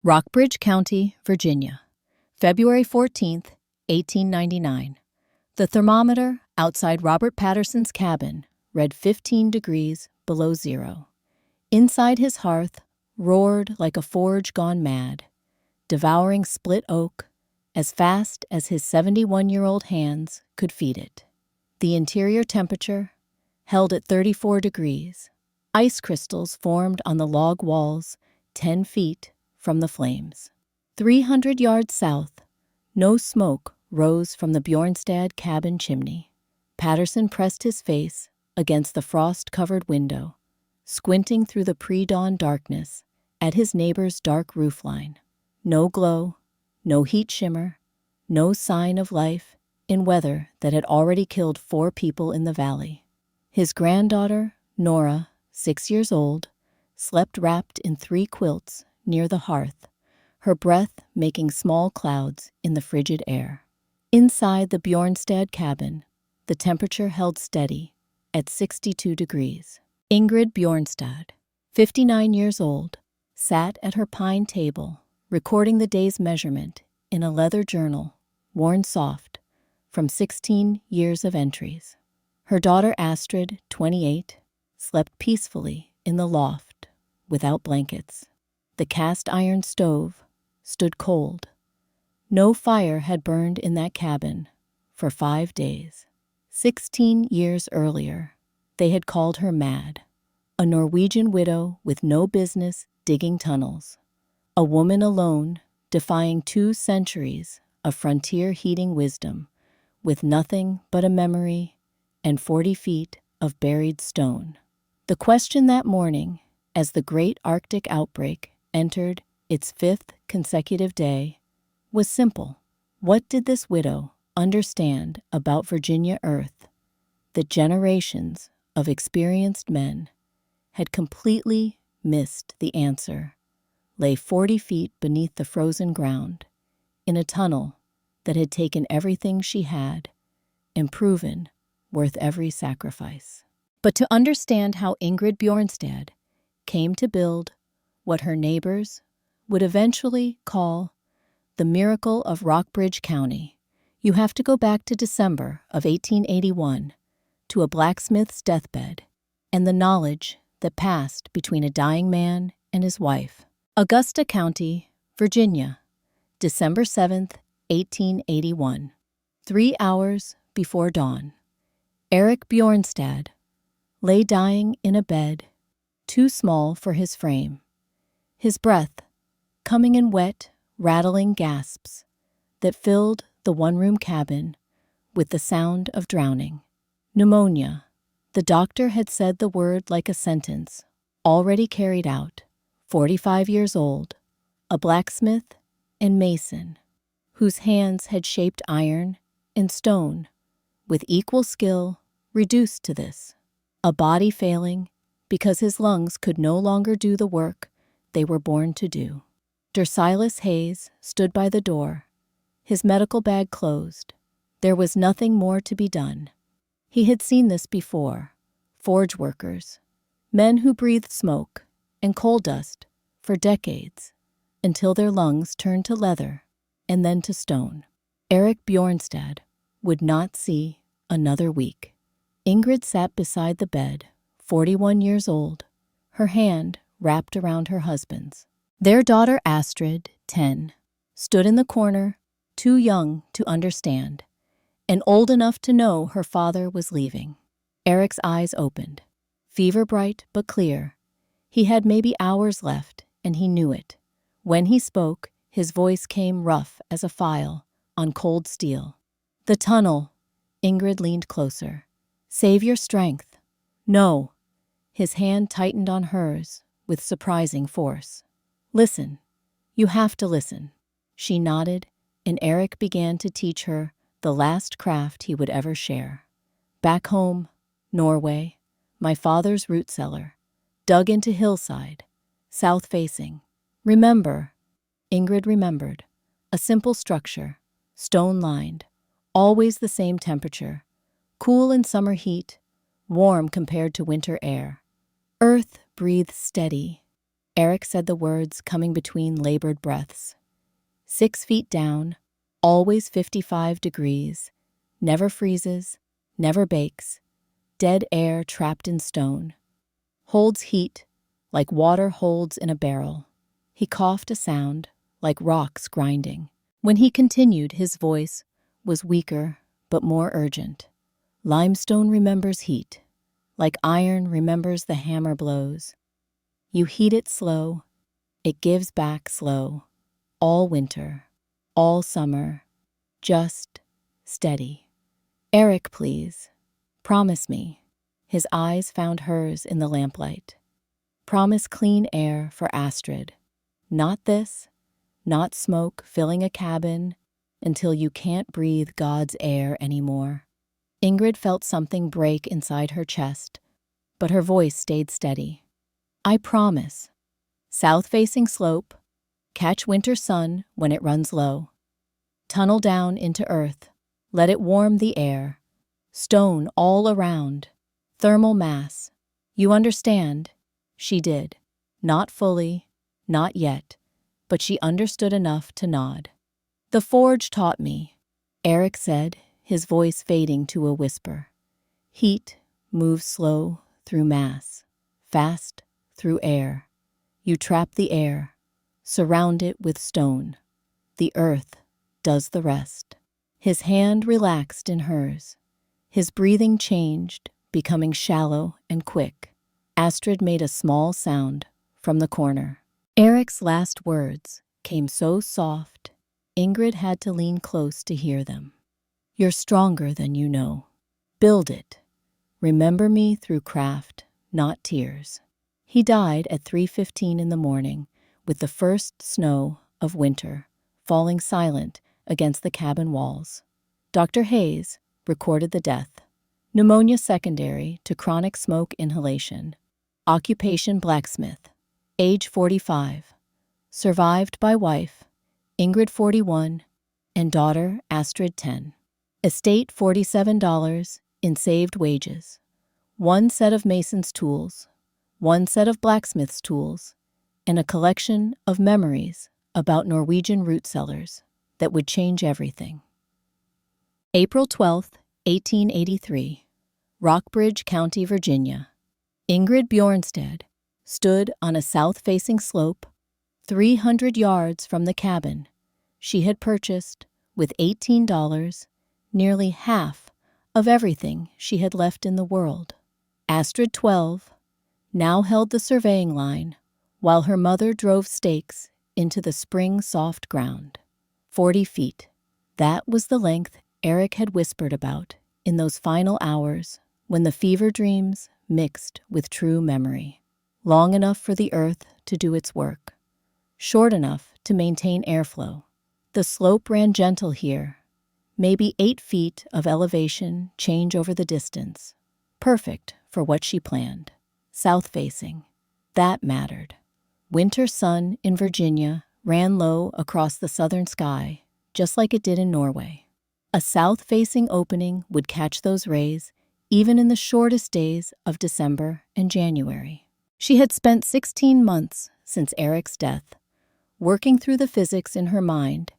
Rockbridge County, Virginia, February 14th, 1899. The thermometer outside Robert Patterson's cabin read 15 degrees below zero. Inside his hearth roared like a forge gone mad, devouring split oak as fast as his 71-year-old hands could feed it. The interior temperature held at 34 degrees. Ice crystals formed on the log walls 10 feet from the flames. 300 yards south, no smoke rose from the Bjornstad cabin chimney. Patterson pressed his face against the frost-covered window, squinting through the pre-dawn darkness at his neighbor's dark roofline. No glow, no heat shimmer, no sign of life in weather that had already killed 4 people in the valley. His granddaughter, Nora, 6 years old, slept wrapped in 3 quilts near the hearth, her breath making small clouds in the frigid air. Inside the Bjornstad cabin, the temperature held steady at 62 degrees. Ingrid Bjornstad, 59 years old, sat at her pine table, recording the day's measurement in a leather journal, worn soft from 16 years of entries. Her daughter Astrid, 28, slept peacefully in the loft without blankets. The cast-iron stove stood cold. No fire had burned in that cabin for 5 days. 16 years earlier, they had called her mad, a Norwegian widow with no business digging tunnels, a woman alone defying 2 centuries of frontier heating wisdom with nothing but a memory and 40 feet of buried stone. The question that morning, as the great Arctic outbreak entered its 5th consecutive day, was simple. What did this widow understand about Virginia Earth that generations of experienced men had completely missed? The answer lay 40 feet beneath the frozen ground, in a tunnel that had taken everything she had and proven worth every sacrifice. But to understand how Ingrid Bjornstad came to build what her neighbors would eventually call the miracle of Rockbridge County, you have to go back to December of 1881, to a blacksmith's deathbed, and the knowledge that passed between a dying man and his wife. Augusta County, Virginia, December 7th, 1881. 3 hours before dawn, Eric Bjornstad lay dying in a bed too small for his frame, his breath coming in wet, rattling gasps that filled the one-room cabin with the sound of drowning. Pneumonia. The doctor had said the word like a sentence, already carried out. 45 years old, a blacksmith and mason, whose hands had shaped iron and stone with equal skill, reduced to this. A body failing because his lungs could no longer do the work they were born to do. Silas Hayes stood by the door, his medical bag closed. There was nothing more to be done. He had seen this before. Forge workers, men who breathed smoke and coal dust for decades, until their lungs turned to leather and then to stone. Eric Bjornstad would not see another week. Ingrid sat beside the bed, 41 years old, her hand wrapped around her husband's. Their daughter Astrid, 10, stood in the corner, too young to understand, and old enough to know her father was leaving. Eric's eyes opened, fever-bright but clear. He had maybe hours left, and he knew it. When he spoke, his voice came rough as a file on cold steel. "The tunnel." Ingrid leaned closer. "Save your strength." "No." His hand tightened on hers with surprising force. "Listen. You have to listen." She nodded, and Eric began to teach her the last craft he would ever share. Back home, Norway, my father's root cellar, dug into hillside, south-facing. Remember, Ingrid remembered, a simple structure, stone-lined, always the same temperature, cool in summer heat, warm compared to winter air. Earth breathed steady. Eric said the words coming between labored breaths. 6 feet down, always 55 degrees, never freezes, never bakes, dead air trapped in stone. Holds heat, like water holds in a barrel. He coughed a sound, like rocks grinding. When he continued, his voice was weaker but more urgent. Limestone remembers heat, like iron remembers the hammer blows. You heat it slow, it gives back slow, all winter, all summer, just steady. Eric, please, promise me. His eyes found hers in the lamplight. Promise clean air for Astrid. Not this, not smoke filling a cabin until you can't breathe God's air anymore. Ingrid felt something break inside her chest, but her voice stayed steady. I promise. South-facing slope, catch winter sun when it runs low. Tunnel down into earth, let it warm the air. Stone all around, thermal mass. You understand? She did. Not fully, not yet, but she understood enough to nod. The forge taught me, Eric said, his voice fading to a whisper. Heat moves slow through mass, fast through air. You trap the air, surround it with stone. The earth does the rest. His hand relaxed in hers. His breathing changed, becoming shallow and quick. Astrid made a small sound from the corner. Eric's last words came so soft, Ingrid had to lean close to hear them. You're stronger than you know. Build it. Remember me through craft, not tears. He died at 3:15 in the morning, with the first snow of winter falling silent against the cabin walls. Dr. Hayes recorded the death. Pneumonia secondary to chronic smoke inhalation. Occupation blacksmith. Age 45. Survived by wife, Ingrid 41, and daughter Astrid 10. Estate $47 in saved wages. 1 set of mason's tools, 1 set of blacksmith's tools, and a collection of memories about Norwegian root cellars that would change everything. April 12, 1883, Rockbridge County, Virginia. Ingrid Bjornstad stood on a south-facing slope 300 yards from the cabin she had purchased with $18, nearly half of everything she had left in the world. Astrid 12 now held the surveying line while her mother drove stakes into the spring-soft ground. 40 feet. That was the length Eric had whispered about in those final hours when the fever dreams mixed with true memory. Long enough for the earth to do its work. Short enough to maintain airflow. The slope ran gentle here. Maybe 8 feet of elevation change over the distance. Perfect for what she planned. South-facing. That mattered. Winter sun in Virginia ran low across the southern sky, just like it did in Norway. A south-facing opening would catch those rays even in the shortest days of December and January. She had spent 16 months since Eric's death, working through the physics in her mind,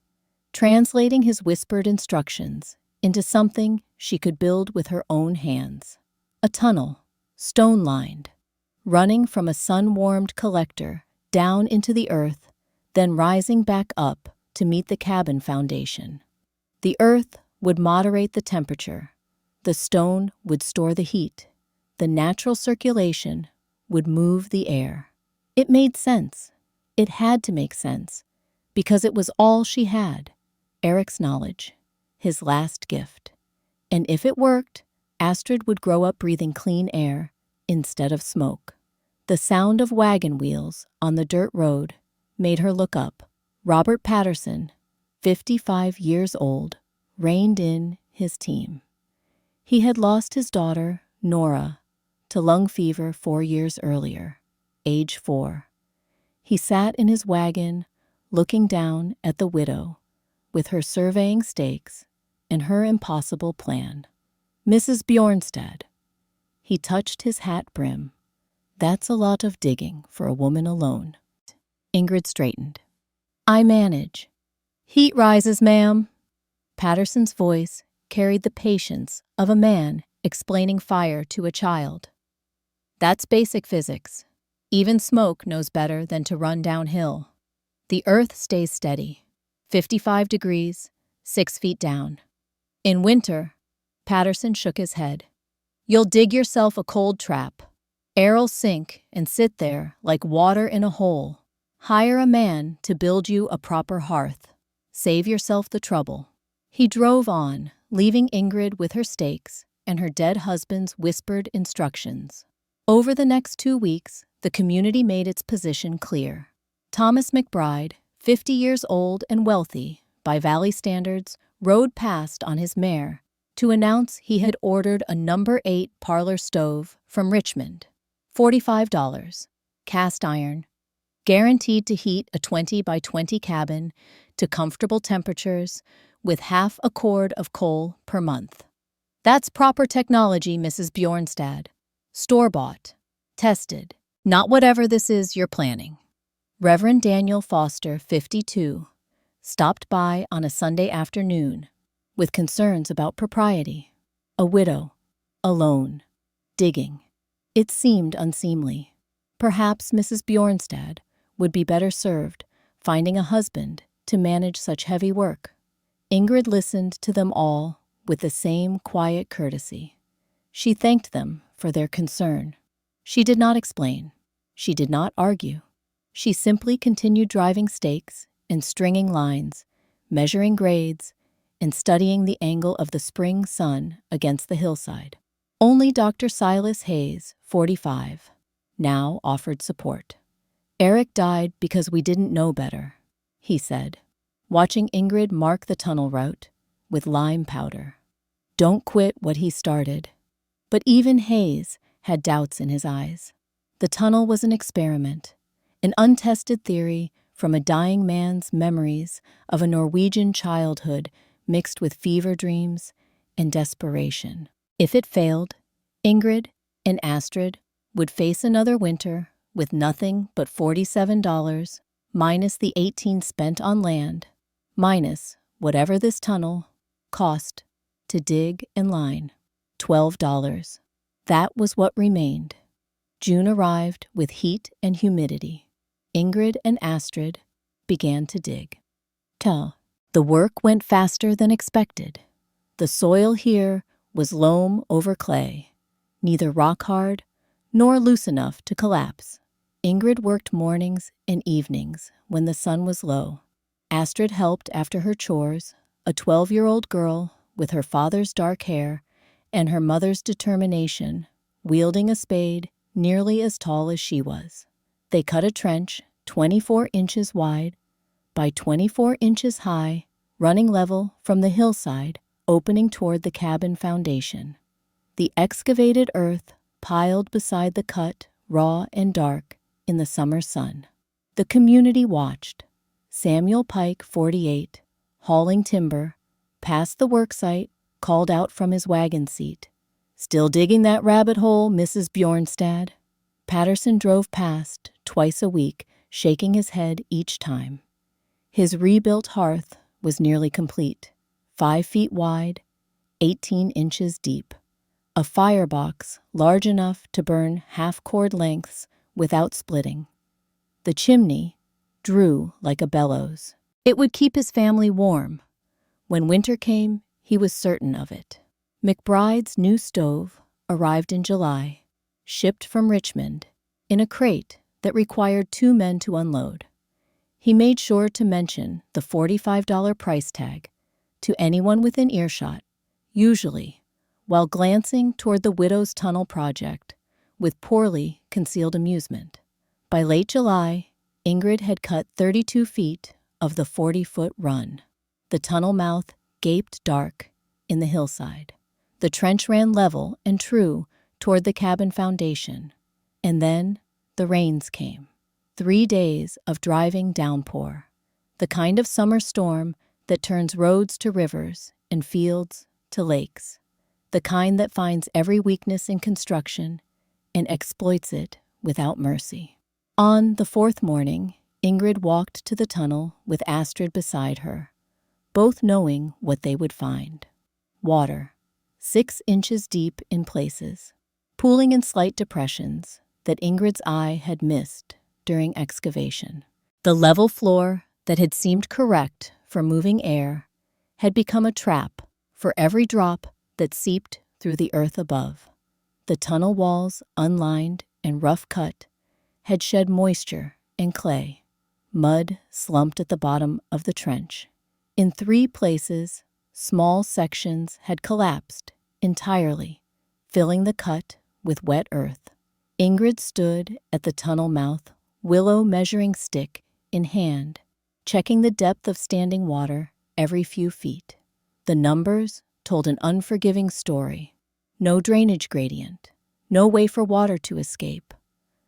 translating his whispered instructions into something she could build with her own hands. A tunnel, stone-lined, running from a sun-warmed collector down into the earth, then rising back up to meet the cabin foundation. The earth would moderate the temperature. The stone would store the heat. The natural circulation would move the air. It made sense. It had to make sense, because it was all she had, Eric's knowledge, his last gift. And if it worked, Astrid would grow up breathing clean air instead of smoke. The sound of wagon wheels on the dirt road made her look up. Robert Patterson, 55 years old, reined in his team. He had lost his daughter, Nora, to lung fever 4 years earlier, age 4. He sat in his wagon, looking down at the widow, with her surveying stakes and her impossible plan. Mrs. Bjornstad. He touched his hat brim. That's a lot of digging for a woman alone. Ingrid straightened. I manage. Heat rises, ma'am. Patterson's voice carried the patience of a man explaining fire to a child. That's basic physics. Even smoke knows better than to run downhill. The earth stays steady. 55 degrees, 6 feet down. In winter, Patterson shook his head. You'll dig yourself a cold trap. Air'll sink and sit there like water in a hole. Hire a man to build you a proper hearth. Save yourself the trouble. He drove on, leaving Ingrid with her stakes and her dead husband's whispered instructions. Over the next 2 weeks, the community made its position clear. Thomas McBride, 50 years old and wealthy, by Valley standards, rode past on his mare to announce he had ordered a No. 8 parlor stove from Richmond. $45, cast iron, guaranteed to heat a 20 by 20 cabin to comfortable temperatures with half a cord of coal per month. That's proper technology, Mrs. Bjornstad. Store-bought, tested, not whatever this is you're planning. Reverend Daniel Foster, 52, stopped by on a Sunday afternoon with concerns about propriety. A widow, alone, digging. It seemed unseemly. Perhaps Mrs. Bjornstad would be better served finding a husband to manage such heavy work. Ingrid listened to them all with the same quiet courtesy. She thanked them for their concern. She did not explain. She did not argue. She simply continued driving stakes and stringing lines, measuring grades, and studying the angle of the spring sun against the hillside. Only Dr. Silas Hayes, 45, now offered support. Eric died because we didn't know better, he said, watching Ingrid mark the tunnel route with lime powder. Don't quit what he started. But even Hayes had doubts in his eyes. The tunnel was an experiment, an untested theory from a dying man's memories of a Norwegian childhood mixed with fever dreams and desperation. If it failed, Ingrid and Astrid would face another winter with nothing but $47, minus the $18 spent on land, minus whatever this tunnel cost to dig and line. $12. That was what remained. June arrived with heat and humidity. Ingrid and Astrid began to dig. The work went faster than expected. The soil here was loam over clay, neither rock hard nor loose enough to collapse. Ingrid worked mornings and evenings when the sun was low. Astrid helped after her chores, a 12-year-old girl with her father's dark hair and her mother's determination, wielding a spade nearly as tall as she was. They cut a trench 24 inches wide by 24 inches high, running level from the hillside, opening toward the cabin foundation. The excavated earth piled beside the cut, raw and dark, in the summer sun. The community watched. Samuel Pike, 48, hauling timber, passed the worksite, called out from his wagon seat. Still digging that rabbit hole, Mrs. Bjornstad? Patterson drove past twice a week, shaking his head each time. His rebuilt hearth was nearly complete, 5 feet wide, 18 inches deep. A firebox large enough to burn half-cord lengths without splitting. The chimney drew like a bellows. It would keep his family warm. When winter came, he was certain of it. McBride's new stove arrived in July, shipped from Richmond, in a crate that required 2 men to unload. He made sure to mention the $45 price tag to anyone within earshot, usually while glancing toward the widow's tunnel project with poorly concealed amusement. By late July, Ingrid had cut 32 feet of the 40-foot run. The tunnel mouth gaped dark in the hillside. The trench ran level and true toward the cabin foundation. And then the rains came. 3 days of driving downpour, the kind of summer storm that turns roads to rivers and fields to lakes, the kind that finds every weakness in construction and exploits it without mercy. On the 4th morning, Ingrid walked to the tunnel with Astrid beside her, both knowing what they would find. Water, 6 inches deep in places, pooling in slight depressions that Ingrid's eye had missed during excavation. The level floor that had seemed correct for moving air had become a trap for every drop that seeped through the earth above. The tunnel walls, unlined and rough cut, had shed moisture and clay. Mud slumped at the bottom of the trench. In 3 places, small sections had collapsed entirely, filling the cut with wet earth. Ingrid stood at the tunnel mouth, willow measuring stick in hand, checking the depth of standing water every few feet. The numbers told an unforgiving story. No drainage gradient, no way for water to escape,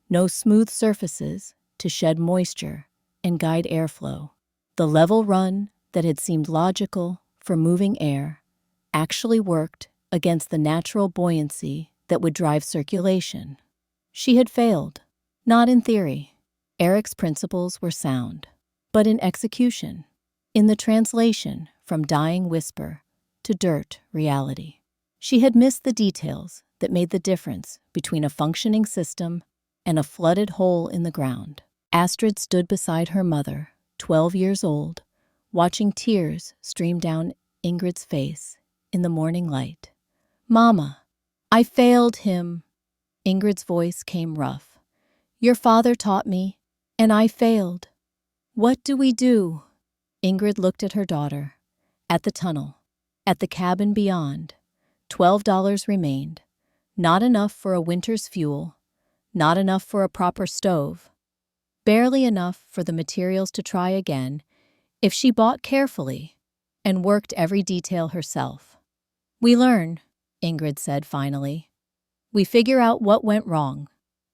no smooth surfaces to shed moisture and guide airflow. The level run that had seemed logical for moving air actually worked against the natural buoyancy that would drive circulation. She had failed, not in theory. Eric's principles were sound, but in execution, in the translation from dying whisper to dirt reality. She had missed the details that made the difference between a functioning system and a flooded hole in the ground. Astrid stood beside her mother, 12 years old, watching tears stream down Ingrid's face in the morning light. "Mama, I failed him." Ingrid's voice came rough. "Your father taught me, and I failed. What do we do?" Ingrid looked at her daughter, at the tunnel, at the cabin beyond. $12 remained. Not enough for a winter's fuel, not enough for a proper stove, barely enough for the materials to try again if she bought carefully and worked every detail herself. "We learn," Ingrid said finally. "We figure out what went wrong,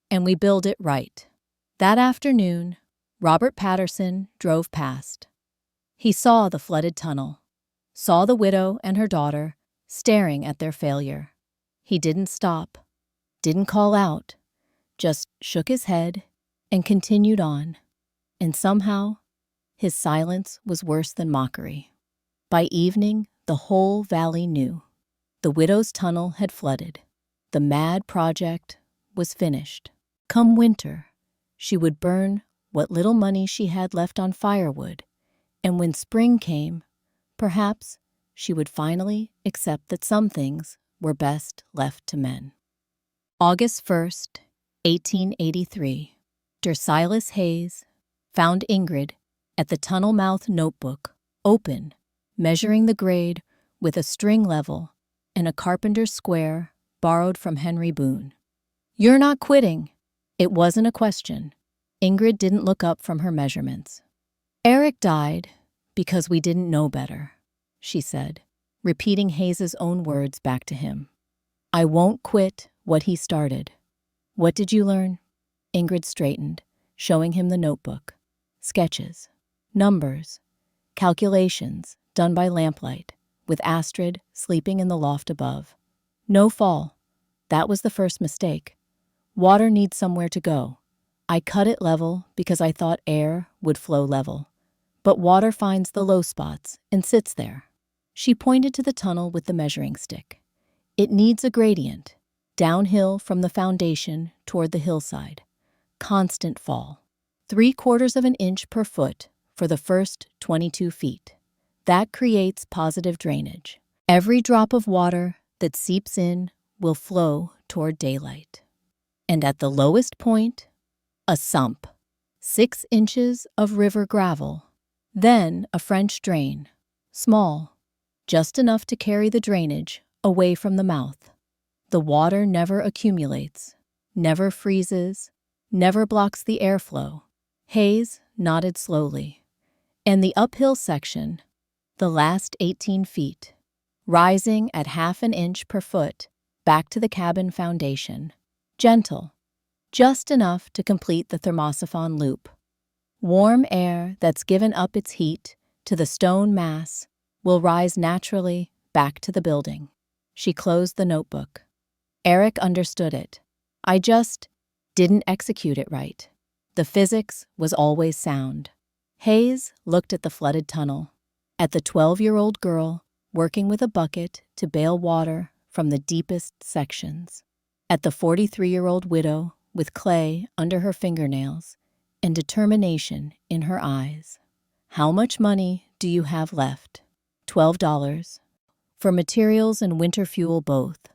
and we build it right." That afternoon, Robert Patterson drove past. He saw the flooded tunnel, saw the widow and her daughter staring at their failure. He didn't stop, didn't call out, just shook his head and continued on. And somehow, his silence was worse than mockery. By evening, the whole valley knew. The widow's tunnel had flooded. The mad project was finished. Come winter, she would burn what little money she had left on firewood, and when spring came, perhaps she would finally accept that some things were best left to men. August 1st, 1883. Silas Hayes found Ingrid at the tunnel mouth notebook, open, measuring the grade with a string level and a carpenter's square borrowed from Henry Boone. "You're not quitting." It wasn't a question. Ingrid didn't look up from her measurements. "Eric died because we didn't know better," she said, repeating Hayes's own words back to him. "I won't quit what he started." "What did you learn?" Ingrid straightened, showing him the notebook. Sketches, numbers, calculations done by lamplight, with Astrid sleeping in the loft above. No fall. That was the first mistake. Water needs somewhere to go. I cut it level because I thought air would flow level. But water finds the low spots and sits there. She pointed to the tunnel with the measuring stick. It needs a gradient, downhill from the foundation toward the hillside. Constant fall. 3/4 of an inch per foot for the first 22 feet. That creates positive drainage. Every drop of water that seeps in will flow toward daylight. And at the lowest point, a sump. 6 inches of river gravel. Then a French drain. Small, just enough to carry the drainage away from the mouth. The water never accumulates, never freezes, never blocks the airflow. Hayes nodded slowly. And the uphill section, the last 18 feet, rising at 1/2 inch per foot back to the cabin foundation. Gentle, just enough to complete the thermosiphon loop. Warm air that's given up its heat to the stone mass will rise naturally back to the building. She closed the notebook. Eric understood it. I just didn't execute it right. The physics was always sound. Hayes looked at the flooded tunnel, at the 12-year-old girl working with a bucket to bail water from the deepest sections, at the 43-year-old widow with clay under her fingernails and determination in her eyes. How much money do you have left? $12. For materials and winter fuel both.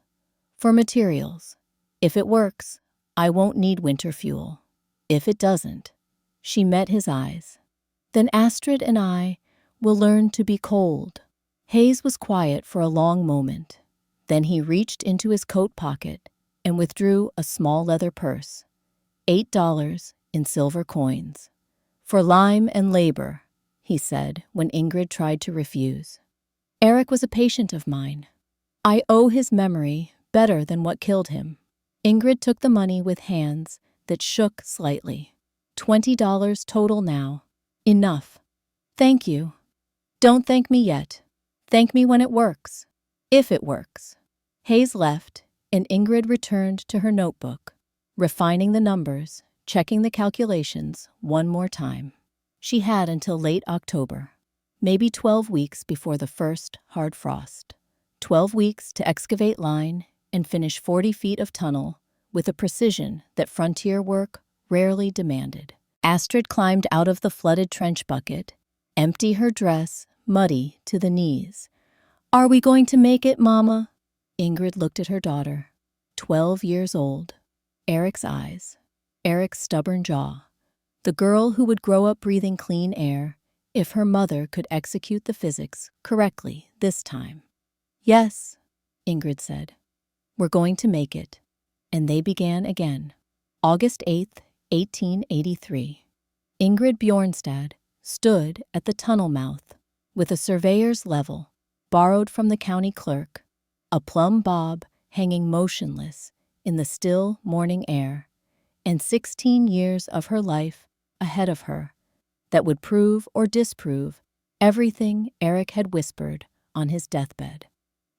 For materials. If it works, I won't need winter fuel. If it doesn't. She met his eyes. Then Astrid and I will learn to be cold. Hayes was quiet for a long moment. Then he reached into his coat pocket and withdrew a small leather purse. $8 in silver coins. For lime and labor, he said when Ingrid tried to refuse. Eric was a patient of mine. I owe his memory better than what killed him. Ingrid took the money with hands that shook slightly. $20 total now. Enough. Thank you. Don't thank me yet. Thank me when it works. If it works. Hayes left, and Ingrid returned to her notebook, refining the numbers, checking the calculations one more time. She had until late October, maybe 12 weeks before the first hard frost. 12 weeks to excavate line and finish 40 feet of tunnel with a precision that frontier work rarely demanded. Astrid climbed out of the flooded trench bucket, empty her dress, muddy to the knees. Are we going to make it, Mama? Ingrid looked at her daughter, 12 years old. Eric's eyes, Eric's stubborn jaw. The girl who would grow up breathing clean air if her mother could execute the physics correctly this time. Yes, Ingrid said. We're going to make it. And they began again. August 8th, 1883. Ingrid Bjornstad stood at the tunnel mouth with a surveyor's level, borrowed from the county clerk, a plumb bob hanging motionless in the still morning air, and 16 years of her life ahead of her that would prove or disprove everything Eric had whispered on his deathbed.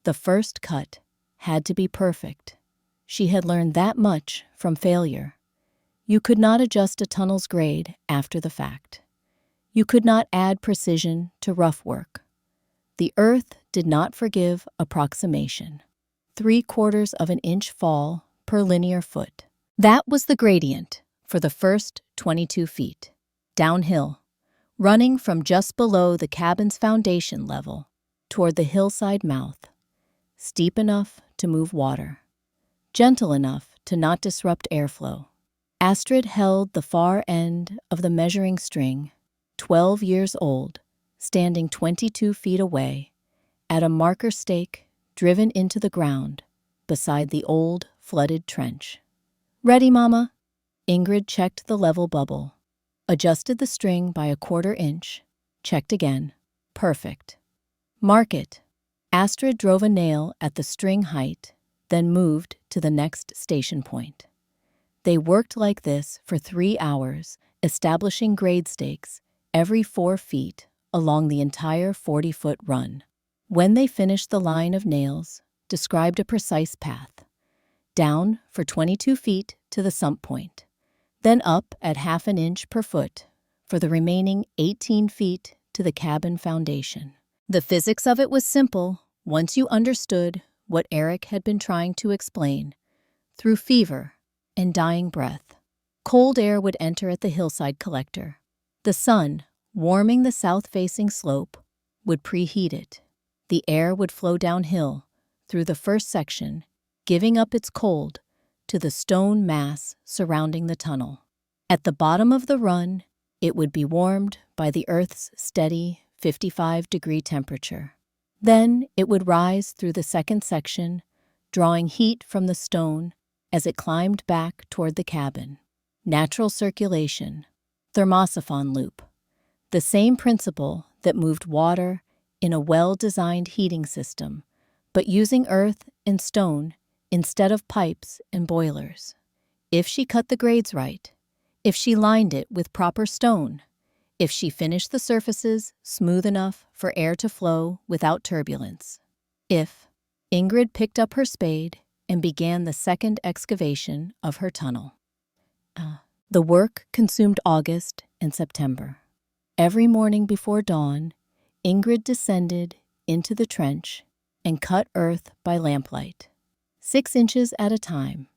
The first cut had to be perfect. She had learned that much from failure. You could not adjust a tunnel's grade after the fact. You could not add precision to rough work. The earth did not forgive approximation. 3/4 of an inch fall per linear foot. That was the gradient for the first 22 feet. Downhill, running from just below the cabin's foundation level toward the hillside mouth. Steep enough to move water. Gentle enough to not disrupt airflow. Astrid held the far end of the measuring string, 12 years old, standing 22 feet away, at a marker stake driven into the ground beside the old flooded trench. Ready, Mama? Ingrid checked the level bubble, adjusted the string by a 1/4 inch, checked again. Perfect. Mark it. Astrid drove a nail at the string height, then moved to the next station point. They worked like this for 3 hours, establishing grade stakes every 4 feet along the entire 40-foot run. When they finished, the line of nails described a precise path. Down for 22 feet to the sump point, then up at 1/2 inch per foot for the remaining 18 feet to the cabin foundation. The physics of it was simple once you understood what Eric had been trying to explain. Through fever and dying breath, cold air would enter at the hillside collector. The sun, warming the south-facing slope, would preheat it. The air would flow downhill through the first section, giving up its cold to the stone mass surrounding the tunnel. At the bottom of the run, it would be warmed by the Earth's steady 55-degree temperature. Then it would rise through the second section, drawing heat from the stone as it climbed back toward the cabin. Natural circulation, thermosiphon loop, the same principle that moved water in a well-designed heating system, but using earth and stone instead of pipes and boilers. If she cut the grades right, if she lined it with proper stone, if she finished the surfaces smooth enough for air to flow without turbulence. If Ingrid picked up her spade and began the second excavation of her tunnel. The work consumed August and September. Every morning before dawn, Ingrid descended into the trench and cut earth by lamplight, 6 inches at a time,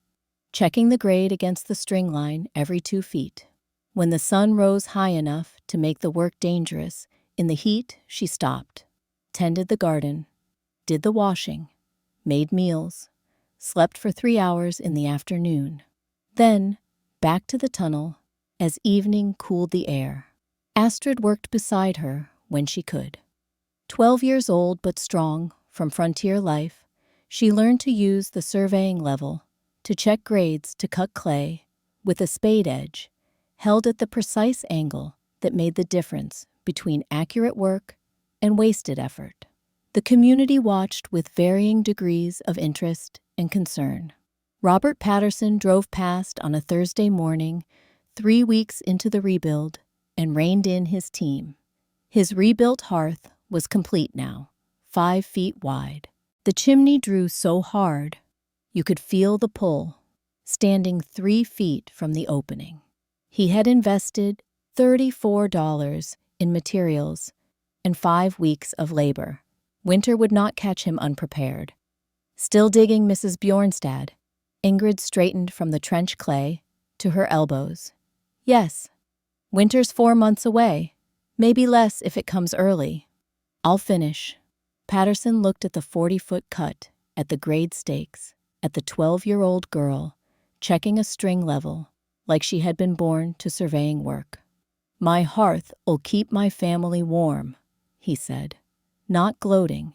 checking the grade against the string line every 2 feet. When the sun rose high enough to make the work dangerous, in the heat she stopped, tended the garden, did the washing, made meals, slept for 3 hours in the afternoon. Then, back to the tunnel as evening cooled the air. Astrid worked beside her when she could. 12 years old but strong from frontier life, she learned to use the surveying level to check grades to cut clay with a spade edge held at the precise angle that made the difference between accurate work and wasted effort. The community watched with varying degrees of interest and concern. Robert Patterson drove past on a Thursday morning, 3 weeks into the rebuild, and reined in his team. His rebuilt hearth was complete now, 5 feet wide. The chimney drew so hard, you could feel the pull, standing 3 feet from the opening. He had invested $34 in materials and 5 weeks of labor. Winter would not catch him unprepared. Still digging, Mrs. Bjornstad, Ingrid straightened from the trench clay to her elbows. Yes, winter's 4 months away, maybe less if it comes early. I'll finish. Patterson looked at the 40-foot cut, at the grade stakes, at the 12-year-old girl, checking a string level, like she had been born to surveying work. My hearth'll keep my family warm, he said, not gloating,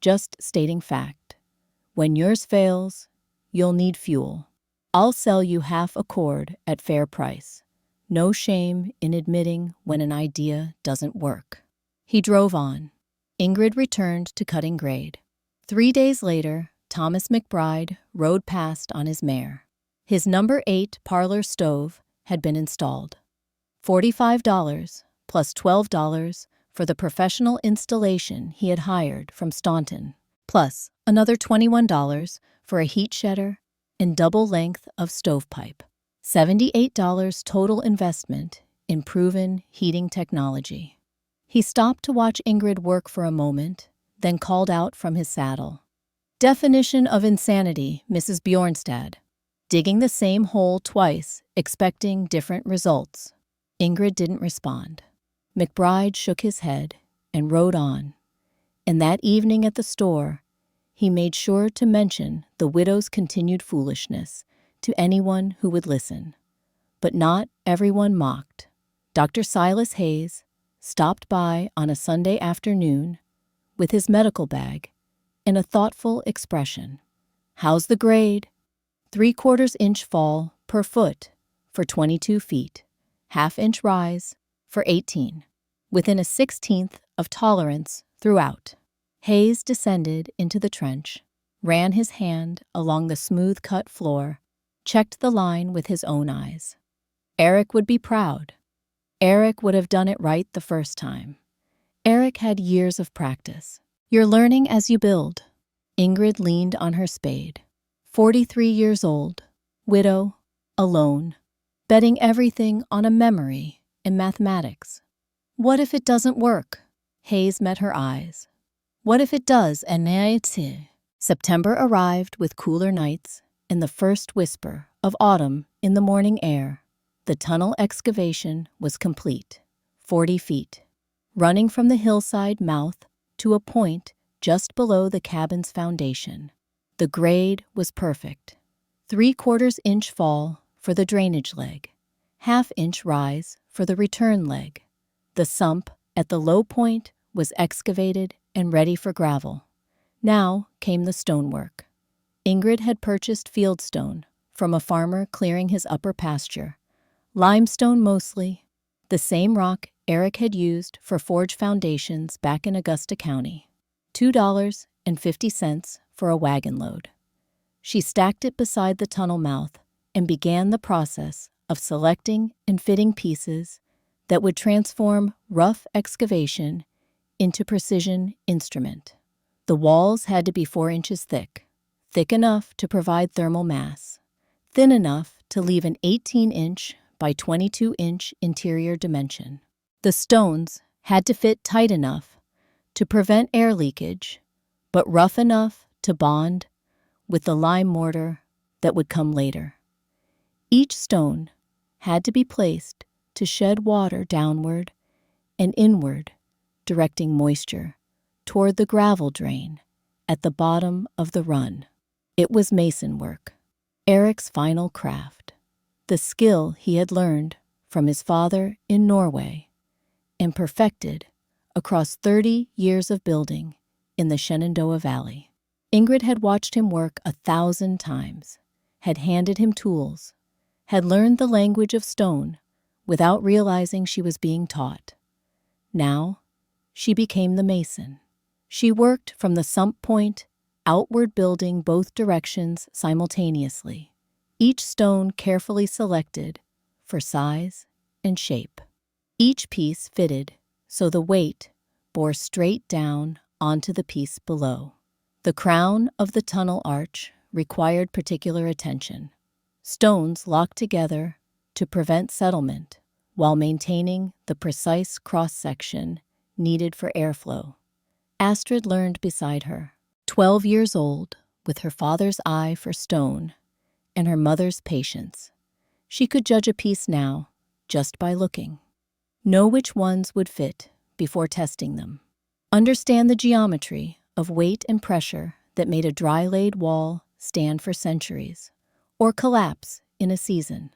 just stating fact. When yours fails, you'll need fuel. I'll sell you half a cord at fair price. No shame in admitting when an idea doesn't work. He drove on. Ingrid returned to cutting grade. 3 days later, Thomas McBride rode past on his mare. His number 8 parlor stove had been installed. $45 plus $12 for the professional installation he had hired from Staunton, plus another $21 for a heat shedder and double length of stovepipe. $78 total investment in proven heating technology. He stopped to watch Ingrid work for a moment, then called out from his saddle. Definition of insanity, Mrs. Bjornstad. Digging the same hole twice, expecting different results. Ingrid didn't respond. McBride shook his head and rode on. And that evening at the store, he made sure to mention the widow's continued foolishness to anyone who would listen. But not everyone mocked. Dr. Silas Hayes stopped by on a Sunday afternoon with his medical bag and a thoughtful expression. How's the grade? 3/4 inch fall per foot for 22 feet, 1/2 inch rise for 18, within a 1/16 of tolerance throughout. Hayes descended into the trench, ran his hand along the smooth-cut floor, checked the line with his own eyes. Eric would be proud. Eric would have done it right the first time. Eric had years of practice. You're learning as you build. Ingrid leaned on her spade. 43 years old, widow, alone, betting everything on a memory and mathematics. What if it doesn't work? Hayes met her eyes. What if it does, and September arrived with cooler nights and the first whisper of autumn in the morning air. The tunnel excavation was complete, 40 feet, running from the hillside mouth to a point just below the cabin's foundation. The grade was perfect. 3/4 inch fall for the drainage leg, 1/2 inch rise for the return leg. The sump at the low point was excavated and ready for gravel. Now came the stonework. Ingrid had purchased fieldstone from a farmer clearing his upper pasture. Limestone mostly, the same rock Eric had used for forge foundations back in Augusta County. $2.50 for a wagon load. She stacked it beside the tunnel mouth and began the process of selecting and fitting pieces that would transform rough excavation into precision instrument. The walls had to be 4 inches thick enough to provide thermal mass, thin enough to leave an 18-inch by 22-inch interior dimension. The stones had to fit tight enough to prevent air leakage, but rough enough to bond with the lime mortar that would come later. Each stone had to be placed to shed water downward and inward, directing moisture toward the gravel drain at the bottom of the run. It was mason work, Eric's final craft, the skill he had learned from his father in Norway and perfected across 30 years of building in the Shenandoah Valley. Ingrid had watched him work 1,000 times, had handed him tools, had learned the language of stone without realizing she was being taught. Now, she became the mason. She worked from the sump point, outward building both directions simultaneously, each stone carefully selected for size and shape. Each piece fitted so the weight bore straight down onto the piece below. The crown of the tunnel arch required particular attention. Stones locked together to prevent settlement while maintaining the precise cross-section needed for airflow. Astrid learned beside her, 12 years old, with her father's eye for stone and her mother's patience. She could judge a piece now just by looking. Know which ones would fit before testing them. Understand the geometry of weight and pressure that made a dry-laid wall stand for centuries or collapse in a season.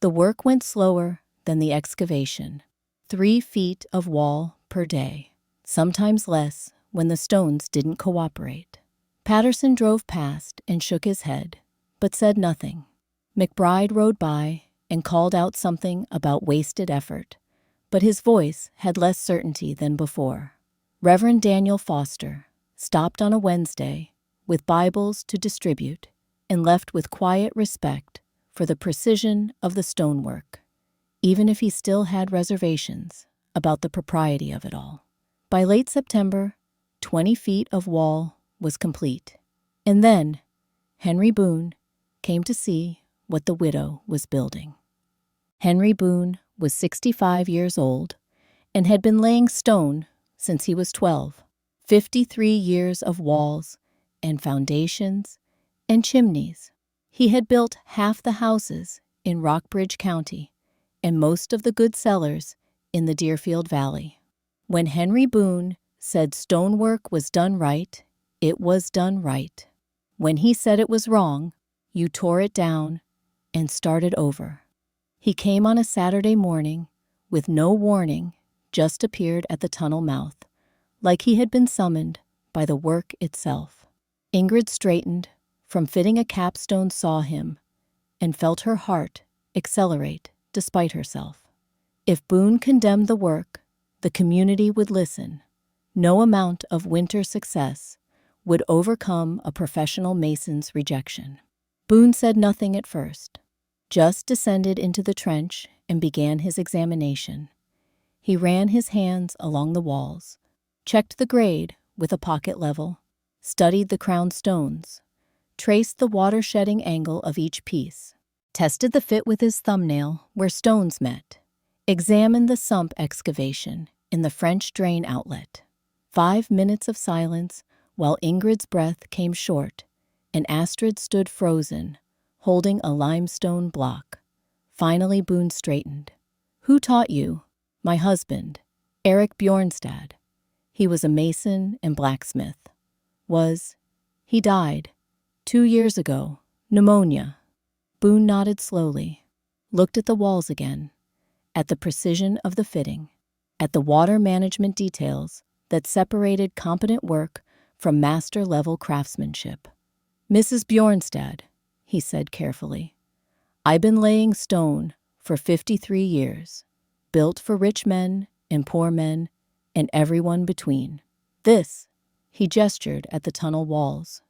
The work went slower than the excavation. 3 feet of wall per day, sometimes less when the stones didn't cooperate. Patterson drove past and shook his head, but said nothing. McBride rode by and called out something about wasted effort, but his voice had less certainty than before. Reverend Daniel Foster stopped on a Wednesday with Bibles to distribute and left with quiet respect for the precision of the stonework, even if he still had reservations about the propriety of it all. By late September, 20 feet of wall was complete. And then Henry Boone came to see what the widow was building. Henry Boone was 65 years old and had been laying stone since he was 12. 53 years of walls and foundations and chimneys. He had built half the houses in Rockbridge County and most of the good cellars in the Deerfield Valley. When Henry Boone said stonework was done right, it was done right. When he said it was wrong, you tore it down and started over. He came on a Saturday morning with no warning, just appeared at the tunnel mouth, like he had been summoned by the work itself. Ingrid straightened from fitting a capstone, saw him, and felt her heart accelerate despite herself. If Boone condemned the work, the community would listen. No amount of winter success would overcome a professional mason's rejection. Boone said nothing at first, just descended into the trench and began his examination. He ran his hands along the walls, checked the grade with a pocket level, studied the crown stones, traced the water-shedding angle of each piece, tested the fit with his thumbnail where stones met, examined the sump excavation in the French drain outlet. 5 minutes of silence while Ingrid's breath came short and Astrid stood frozen, holding a limestone block. Finally Boone straightened. "Who taught you?" "My husband, Eric Bjornstad. He was a mason and blacksmith. He died 2 years ago, pneumonia." Boone nodded slowly, looked at the walls again, at the precision of the fitting, at the water management details that separated competent work from master-level craftsmanship. "Mrs. Bjornstad," he said carefully, "I've been laying stone for 53 years, built for rich men and poor men and everyone between. This," he gestured at the tunnel walls,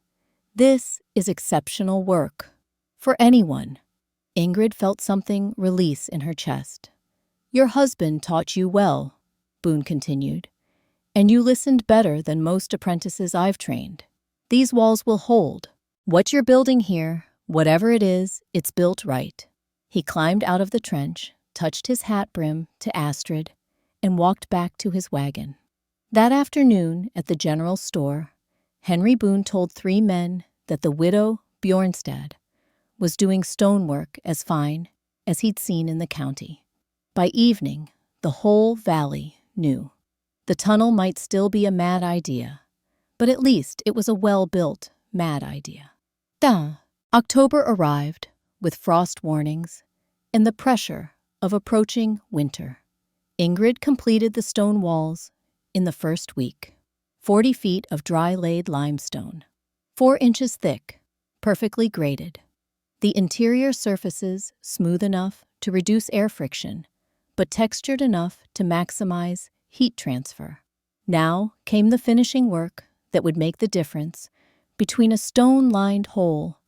"this is exceptional work. For anyone." Ingrid felt something release in her chest. "Your husband taught you well," Boone continued, "and you listened better than most apprentices I've trained. These walls will hold. What you're building here, whatever it is, it's built right." He climbed out of the trench, touched his hat brim to Astrid, and walked back to his wagon. That afternoon at the general store, Henry Boone told 3 men that the widow Bjornstad was doing stonework as fine as he'd seen in the county. By evening, the whole valley knew. The tunnel might still be a mad idea, but at least it was a well-built mad idea. October arrived with frost warnings and the pressure of approaching winter. Ingrid completed the stone walls in the first week. 40 feet of dry-laid limestone, 4 inches thick, perfectly graded. The interior surfaces smooth enough to reduce air friction, but textured enough to maximize heat transfer. Now came the finishing work that would make the difference between a stone-lined hole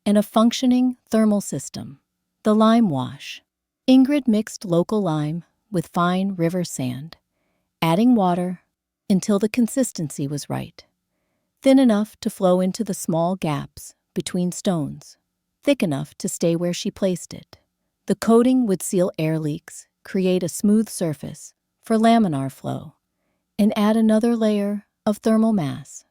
and a functioning thermal system, the lime wash. Ingrid mixed local lime with fine river sand, adding water until the consistency was right, thin enough to flow into the small gaps between stones, thick enough to stay where she placed it. The coating would seal air leaks, create a smooth surface for laminar flow, and add another layer of thermal mass.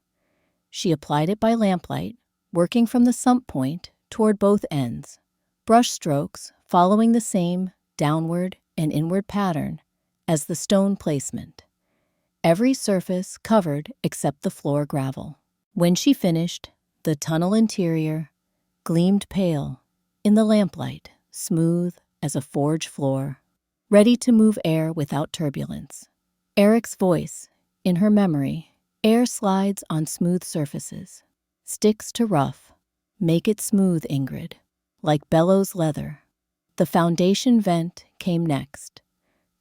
She applied it by lamplight, working from the sump point toward both ends, brush strokes following the same downward and inward pattern as the stone placement. Every surface covered except the floor gravel. When she finished, the tunnel interior gleamed pale in the lamplight, smooth as a forge floor, ready to move air without turbulence. Eric's voice, in her memory, air slides on smooth surfaces, sticks to rough. Make it smooth, Ingrid, like bellows leather. The foundation vent came next,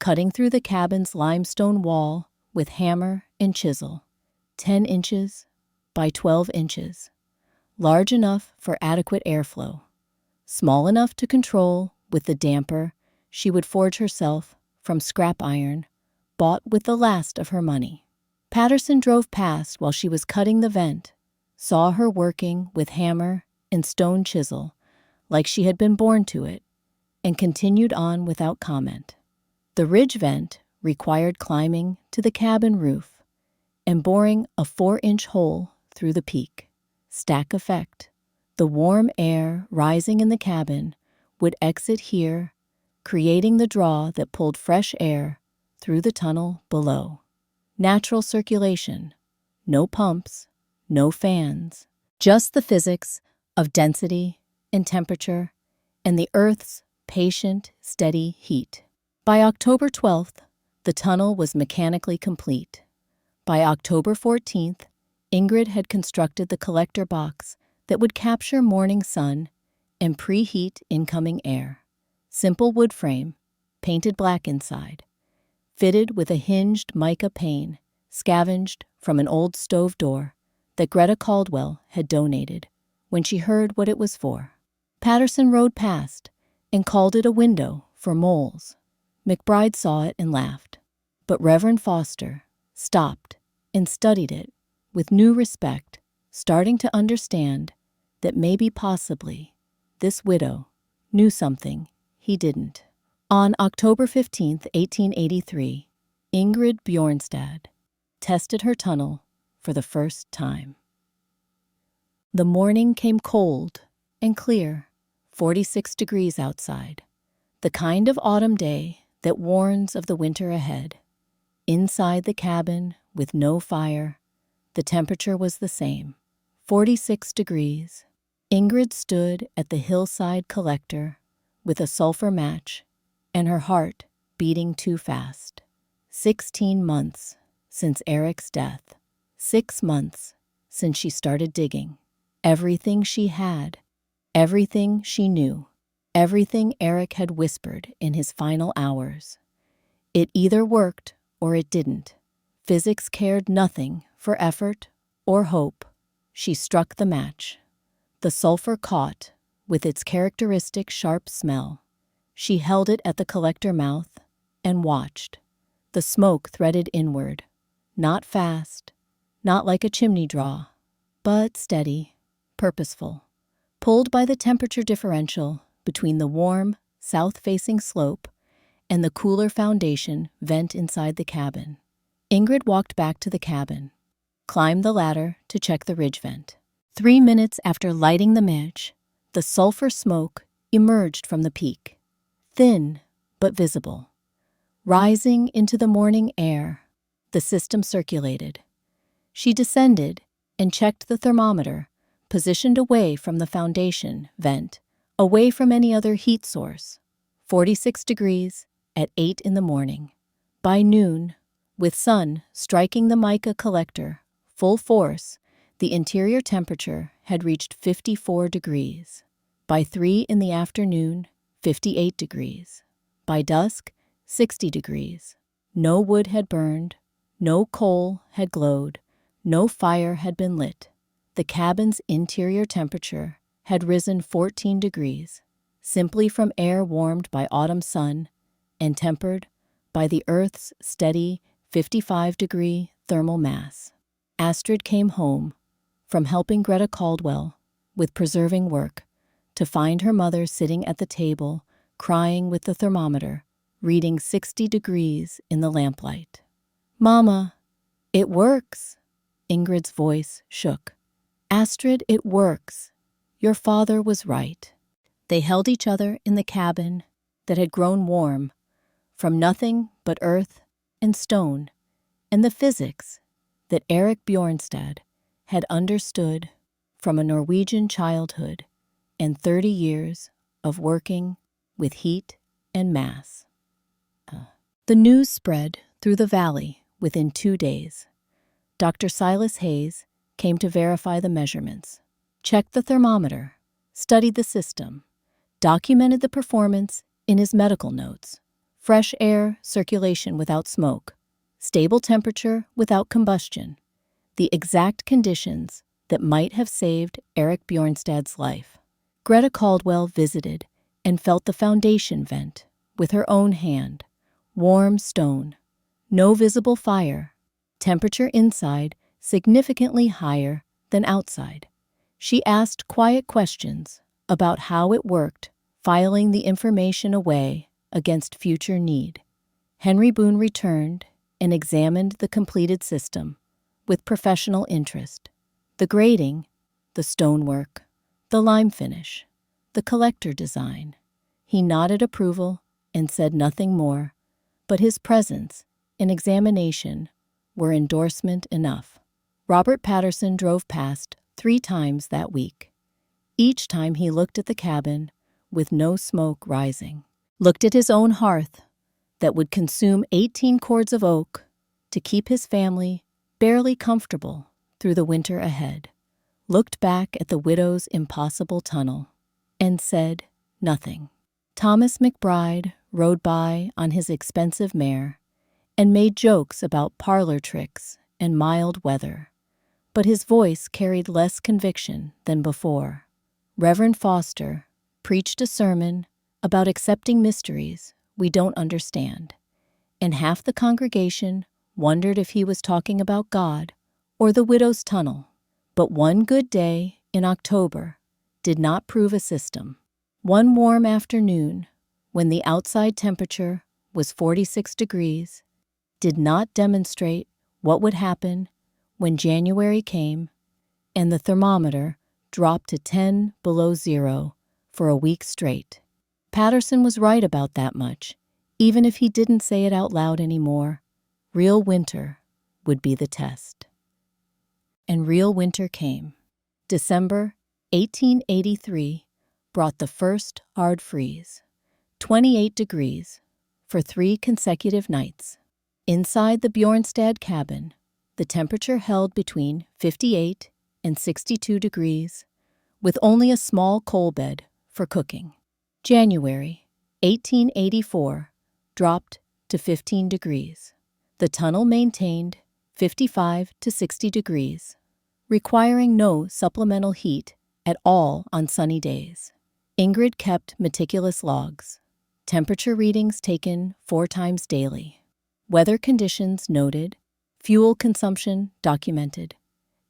cutting through the cabin's limestone wall with hammer and chisel, 10 inches by 12 inches, large enough for adequate airflow, small enough to control with the damper she would forge herself from scrap iron bought with the last of her money. Patterson drove past while she was cutting the vent, saw her working with hammer and stone chisel like she had been born to it, and continued on without comment. The ridge vent required climbing to the cabin roof and boring a 4-inch hole through the peak. Stack effect. The warm air rising in the cabin would exit here, creating the draw that pulled fresh air through the tunnel below. Natural circulation. No pumps, no fans, just the physics of density and temperature and the Earth's patient, steady heat. By October 12th, the tunnel was mechanically complete. By October 14th, Ingrid had constructed the collector box that would capture morning sun and preheat incoming air. Simple wood frame, painted black inside, fitted with a hinged mica pane scavenged from an old stove door that Greta Caldwell had donated when she heard what it was for. Patterson rode past and called it a window for moles. McBride saw it and laughed, but Reverend Foster stopped and studied it with new respect, starting to understand that maybe possibly this widow knew something he didn't. On October 15, 1883, Ingrid Bjornstad tested her tunnel for the first time. The morning came cold and clear, 46 degrees outside, the kind of autumn day that warns of the winter ahead. Inside the cabin, with no fire, the temperature was the same, 46 degrees. Ingrid stood at the hillside collector with a sulfur match and her heart beating too fast. 16 months since Eric's death. 6 months since she started digging. Everything she had, everything she knew, everything Eric had whispered in his final hours. It either worked or it didn't. Physics cared nothing for effort or hope. She struck the match. The sulfur caught with its characteristic sharp smell. She held it at the collector mouth and watched. The smoke threaded inward, not fast, not like a chimney draw, but steady, purposeful, pulled by the temperature differential between the warm, south-facing slope, and the cooler foundation vent inside the cabin. Ingrid walked back to the cabin, climbed the ladder to check the ridge vent. 3 minutes after lighting the match, the sulfur smoke emerged from the peak, thin but visible. Rising into the morning air, the system circulated. She descended and checked the thermometer, positioned away from the foundation vent, away from any other heat source. 46 degrees at 8 in the morning. By noon, with sun striking the mica collector full force, the interior temperature had reached 54 degrees. By 3 in the afternoon, 58 degrees. By dusk, 60 degrees. No wood had burned, no coal had glowed, no fire had been lit. The cabin's interior temperature had risen 14 degrees, simply from air warmed by autumn sun and tempered by the Earth's steady 55-degree thermal mass. Astrid came home from helping Greta Caldwell with preserving work to find her mother sitting at the table, crying with the thermometer, reading 60 degrees in the lamplight. "Mama, it works." Ingrid's voice shook. "Astrid, it works. Your father was right." They held each other in the cabin that had grown warm from nothing but earth and stone and the physics that Erik Bjornstad had understood from a Norwegian childhood and 30 years of working with heat and mass. The news spread through the valley within 2 days. Dr. Silas Hayes came to verify the measurements, checked the thermometer, studied the system, documented the performance in his medical notes. Fresh air circulation without smoke, stable temperature without combustion, the exact conditions that might have saved Erik Bjornstad's life. Greta Caldwell visited and felt the foundation vent with her own hand. Warm stone, no visible fire, temperature inside significantly higher than outside. She asked quiet questions about how it worked, filing the information away against future need. Henry Boone returned and examined the completed system with professional interest. The grading, the stonework, the lime finish, the collector design. He nodded approval and said nothing more, but his presence and examination were endorsement enough. Robert Patterson drove past 3 times that week. Each time he looked at the cabin with no smoke rising, looked at his own hearth that would consume 18 cords of oak to keep his family barely comfortable through the winter ahead, looked back at the widow's impossible tunnel, and said nothing. Thomas McBride rode by on his expensive mare and made jokes about parlor tricks and mild weather, but his voice carried less conviction than before. Reverend Foster preached a sermon about accepting mysteries we don't understand, and half the congregation wondered if he was talking about God or the widow's tunnel. But one good day in October did not prove a system. One warm afternoon, when the outside temperature was 46 degrees, did not demonstrate what would happen when January came and the thermometer dropped to 10 below zero for a week straight. Patterson was right about that much, even if he didn't say it out loud anymore. Real winter would be the test. And real winter came. December 1883 brought the first hard freeze, 28 degrees, for 3 consecutive nights. Inside the Bjornstad cabin, the temperature held between 58 and 62 degrees, with only a small coal bed for cooking. January 1884 dropped to 15 degrees. The tunnel maintained 55 to 60 degrees, requiring no supplemental heat at all on sunny days. Ingrid kept meticulous logs, temperature readings taken 4 times daily, weather conditions noted, fuel consumption documented,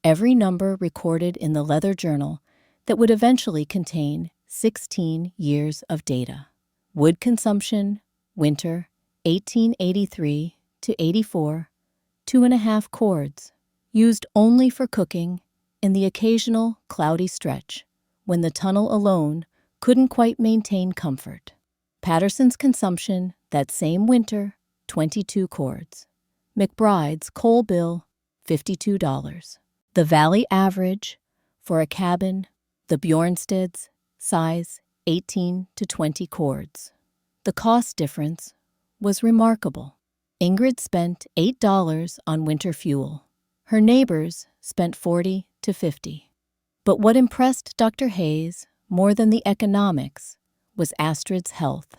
every number recorded in the leather journal that would eventually contain 16 years of data. Wood consumption, winter, 1883 to 84, 2.5 cords, used only for cooking and the occasional cloudy stretch, when the tunnel alone couldn't quite maintain comfort. Patterson's consumption that same winter, 22 cords. McBride's coal bill, $52. The valley average for a cabin, the Bjornsted's, size 18 to 20 cords. The cost difference was remarkable. Ingrid spent $8 on winter fuel. Her neighbors spent $40 to $50. But what impressed Dr. Hayes more than the economics was Astrid's health.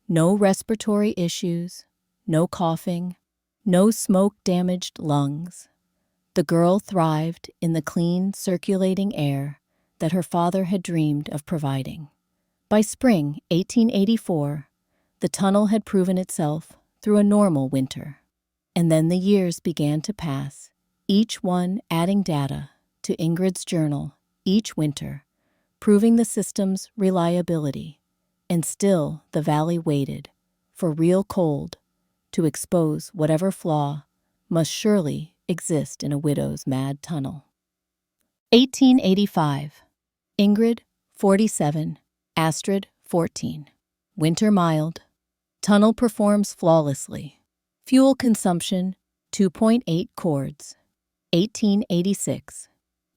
No respiratory issues, no coughing, no smoke-damaged lungs. The girl thrived in the clean, circulating air that her father had dreamed of providing. By spring 1884, the tunnel had proven itself through a normal winter. And then the years began to pass, each one adding data to Ingrid's journal each winter, proving the system's reliability. And still the valley waited for real cold to expose whatever flaw must surely exist in a widow's mad tunnel. 1885. Ingrid, 47. Astrid, 14. Winter mild. Tunnel performs flawlessly. Fuel consumption, 2.8 cords. 1886.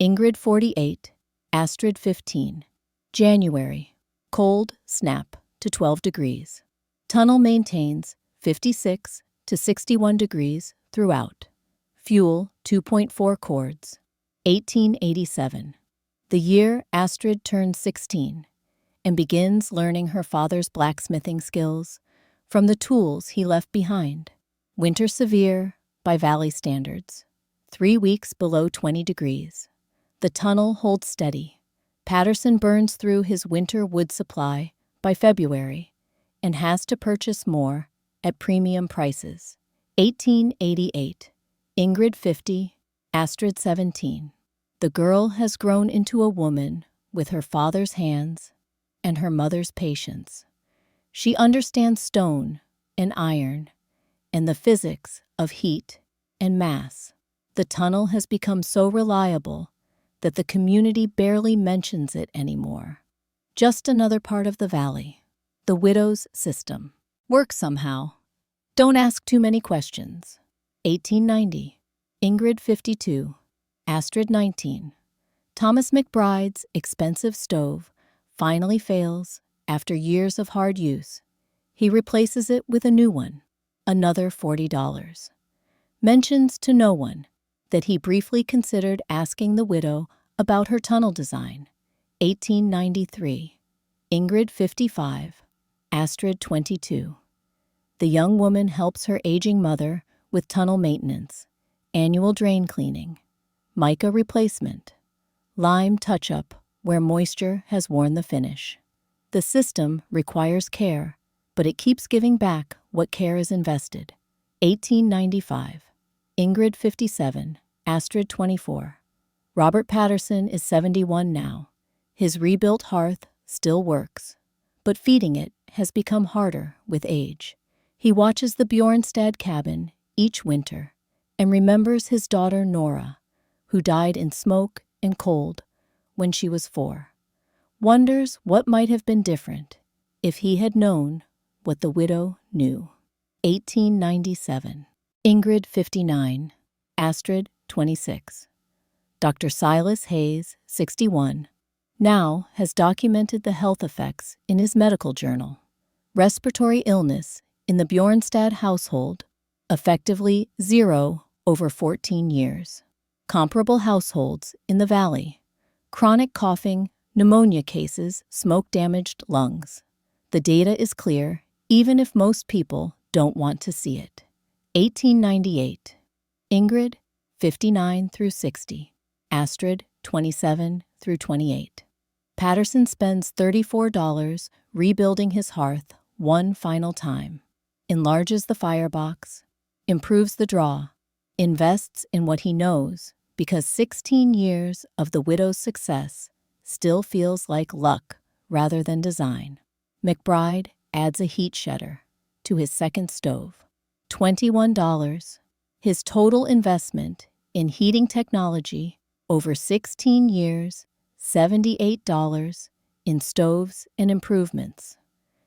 Ingrid, 48. Astrid, 15. January. Cold, snap to 12 degrees. Tunnel maintains 56 to 61 degrees throughout. Fuel, 2.4 cords. 1887. The year Astrid turns 16 and begins learning her father's blacksmithing skills from the tools he left behind. Winter severe by valley standards. 3 weeks below 20 degrees. The tunnel holds steady. Patterson burns through his winter wood supply by February and has to purchase more at premium prices. 1888. Ingrid, 50. Astrid, 17. The girl has grown into a woman with her father's hands and her mother's patience. She understands stone and iron and the physics of heat and mass. The tunnel has become so reliable that the community barely mentions it anymore. Just another part of the valley. The widow's system. Works somehow. Don't ask too many questions. 1890. Ingrid, 52. Astrid, 19. Thomas McBride's expensive stove finally fails after years of hard use. He replaces it with a new one, another $40. Mentions to no one that he briefly considered asking the widow about her tunnel design. 1893. Ingrid, 55. Astrid, 22. The young woman helps her aging mother with tunnel maintenance, annual drain cleaning, mica replacement, lime touch-up where moisture has worn the finish. The system requires care, but it keeps giving back what care is invested. 1895. Ingrid, 57. Astrid, 24. Robert Patterson is 71 now. His rebuilt hearth still works, but feeding it has become harder with age. He watches the Bjornstad cabin each winter and remembers his daughter Nora, who died in smoke and cold when she was 4. Wonders what might have been different if he had known what the widow knew. 1897. Ingrid, 59. Astrid, 26. Dr. Silas Hayes, 61, now has documented the health effects in his medical journal. Respiratory illness in the Bjornstad household, effectively 0 over 14 years. Comparable households in the valley. Chronic coughing, pneumonia cases, smoke-damaged lungs. The data is clear, even if most people don't want to see it. 1898. Ingrid, 59 through 60. Astrid, 27 through 28. Patterson spends $34 rebuilding his hearth one final time. Enlarges the firebox, improves the draw, invests in what he knows because 16 years of the widow's success still feels like luck rather than design. McBride adds a heat shedder to his second stove. $21. His total investment in heating technology over 16 years, $78 in stoves and improvements.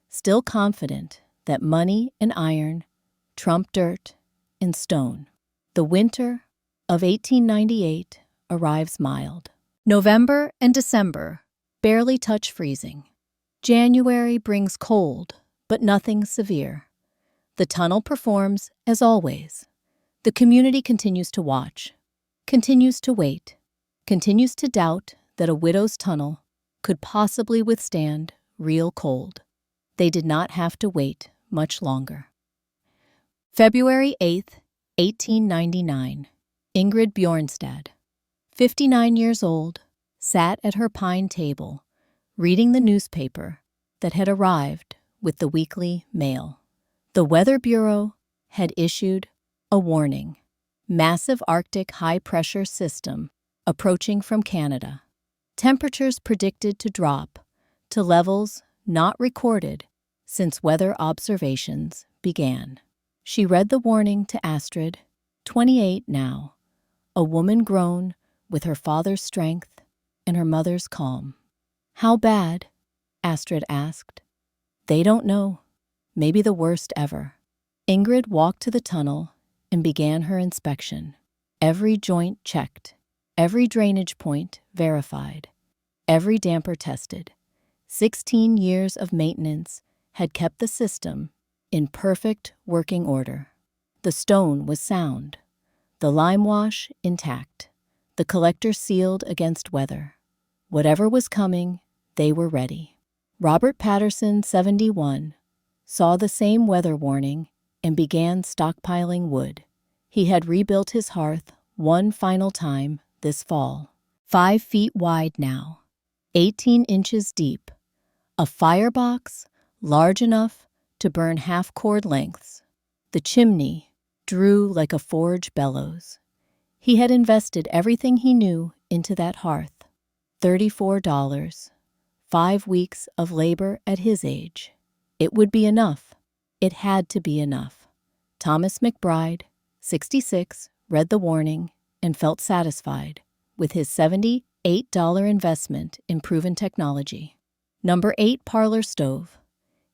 Still confident that money and iron trump dirt and stone. The winter of 1898 arrives mild. November and December barely touch freezing. January brings cold, but nothing severe. The tunnel performs as always. The community continues to watch, continues to wait, continues to doubt that a widow's tunnel could possibly withstand real cold. They did not have to wait much longer. February 8th, 1899. Ingrid Bjornstad, 59 years old, sat at her pine table, reading the newspaper that had arrived with the weekly mail. The Weather Bureau had issued a warning: massive Arctic high-pressure system approaching from Canada. Temperatures predicted to drop to levels not recorded since weather observations began. She read the warning to Astrid, 28 now, a woman grown with her father's strength and her mother's calm. "How bad?" Astrid asked. "They don't know. Maybe the worst ever." Ingrid walked to the tunnel and began her inspection. Every joint checked, every drainage point verified, every damper tested. 16 years of maintenance had kept the system in perfect working order. The stone was sound, the lime wash intact, the collector sealed against weather. Whatever was coming, they were ready. Robert Patterson, 71, saw the same weather warning and began stockpiling wood. He had rebuilt his hearth one final time this fall. 5 feet wide now, 18 inches deep, a firebox large enough to burn half-cord lengths. The chimney drew like a forge bellows. He had invested everything he knew into that hearth. $34, 5 weeks of labor at his age. It would be enough. It had to be enough. Thomas McBride, 66, read the warning and felt satisfied with his $78 investment in proven technology. Number 8 parlor stove,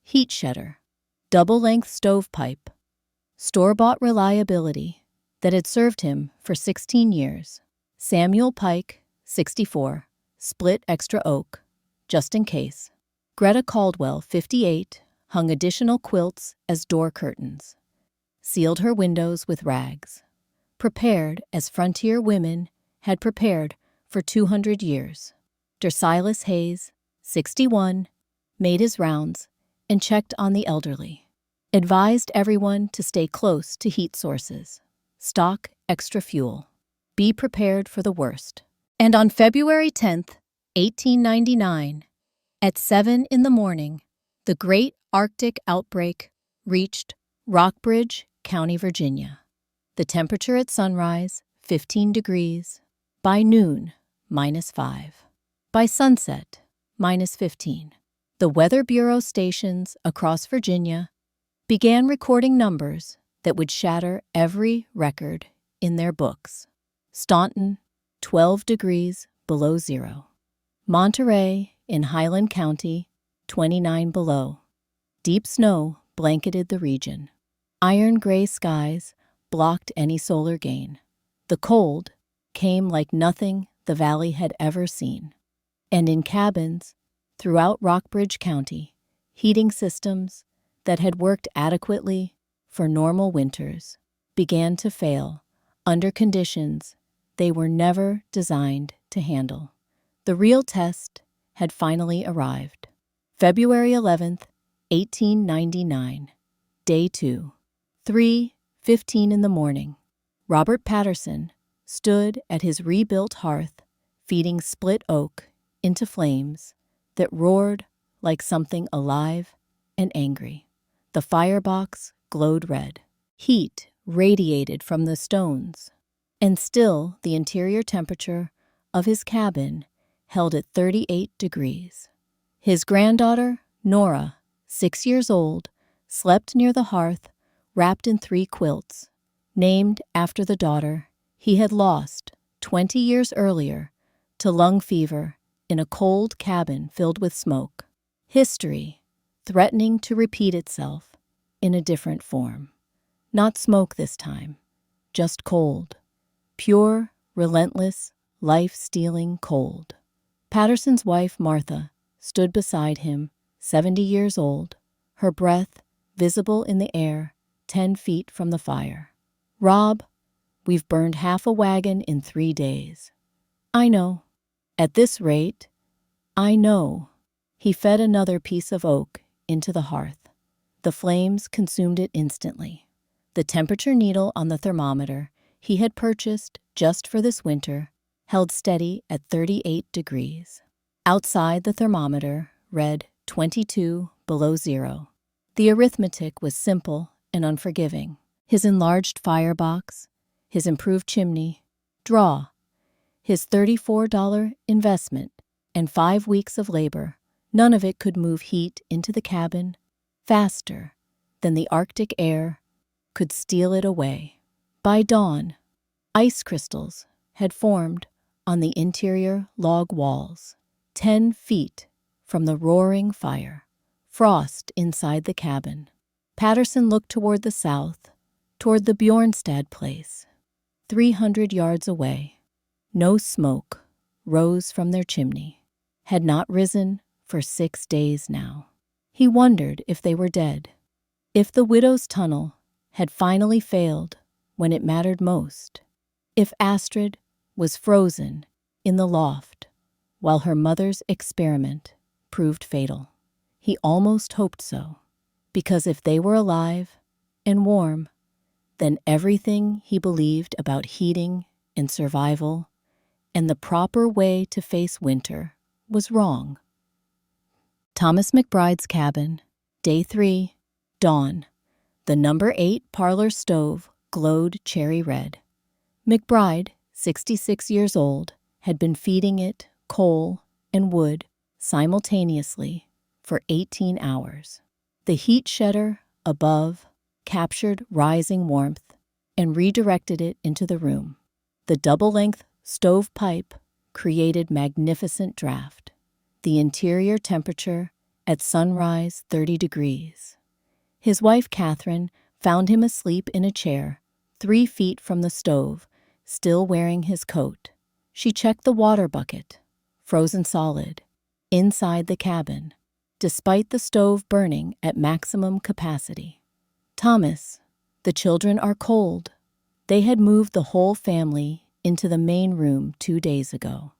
heat shedder, double-length stovepipe, store-bought reliability that had served him for 16 years. Samuel Pike, 64, split extra oak, just in case. Greta Caldwell, 58, hung additional quilts as door curtains, sealed her windows with rags, prepared as frontier women had prepared for 200 years. Silas Hayes, 61, made his rounds and checked on the elderly, advised everyone to stay close to heat sources, stock extra fuel, be prepared for the worst. And on February 10th, 1899, at 7 in the morning, the great Arctic outbreak reached Rockbridge, County, Virginia. The temperature at sunrise, 15 degrees. By noon, -5. By sunset, -15. The Weather Bureau stations across Virginia began recording numbers that would shatter every record in their books. Staunton, 12 degrees below zero. Monterey in Highland County, 29 below. Deep snow blanketed the region. Iron gray skies blocked any solar gain. The cold came like nothing the valley had ever seen. And in cabins throughout Rockbridge County, heating systems that had worked adequately for normal winters began to fail under conditions they were never designed to handle. The real test had finally arrived. February 11th, 1899, Day 2, 3:15 in the morning. Robert Patterson stood at his rebuilt hearth, feeding split oak into flames that roared like something alive and angry. The firebox glowed red. Heat radiated from the stones, and still the interior temperature of his cabin held at 38 degrees. His granddaughter, Nora, 6 years old, slept near the hearth, wrapped in 3 quilts, named after the daughter he had lost 20 years earlier to lung fever in a cold cabin filled with smoke. History threatening to repeat itself in a different form. Not smoke this time, just cold. Pure, relentless, life-stealing cold. Patterson's wife, Martha, stood beside him, 70 years old, her breath visible in the air 10 feet from the fire. "Rob, we've burned half a wagon in 3 days." "I know. At this rate, I know." He fed another piece of oak into the hearth. The flames consumed it instantly. The temperature needle on the thermometer he had purchased just for this winter held steady at 38 degrees. Outside, the thermometer read 22 below zero. The arithmetic was simple and unforgiving. His enlarged firebox, his improved chimney, draw, his $34 investment, and 5 weeks of labor, none of it could move heat into the cabin faster than the Arctic air could steal it away. By dawn, ice crystals had formed on the interior log walls, 10 feet from the roaring fire, frost inside the cabin. Patterson looked toward the south, toward the Bjornstad place. 300 yards away, no smoke rose from their chimney, had not risen for 6 days now. He wondered if they were dead, if the widow's tunnel had finally failed when it mattered most, if Astrid was frozen in the loft while her mother's experiment proved fatal. He almost hoped so, because if they were alive and warm, then everything he believed about heating and survival and the proper way to face winter was wrong. Thomas McBride's cabin, day 3, dawn. The number 8 parlor stove glowed cherry red. McBride, 66 years old, had been feeding it coal and wood simultaneously for 18 hours. The heat shedder above captured rising warmth and redirected it into the room. The double-length stove pipe created magnificent draft. The interior temperature at sunrise 30 degrees. His wife, Catherine, found him asleep in a chair 3 feet from the stove, still wearing his coat. She checked the water bucket, frozen solid, inside the cabin, despite the stove burning at maximum capacity. "Thomas, the children are cold." They had moved the whole family into the main room 2 days ago.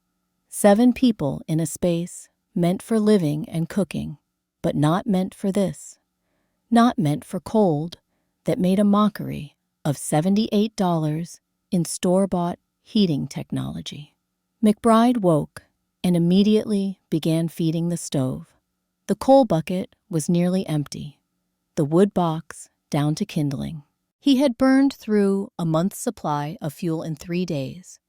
7 people in a space meant for living and cooking, but not meant for this. Not meant for cold that made a mockery of $78 in store-bought heating technology. McBride woke and immediately began feeding the stove. The coal bucket was nearly empty, the wood box down to kindling. He had burned through a month's supply of fuel in 3 days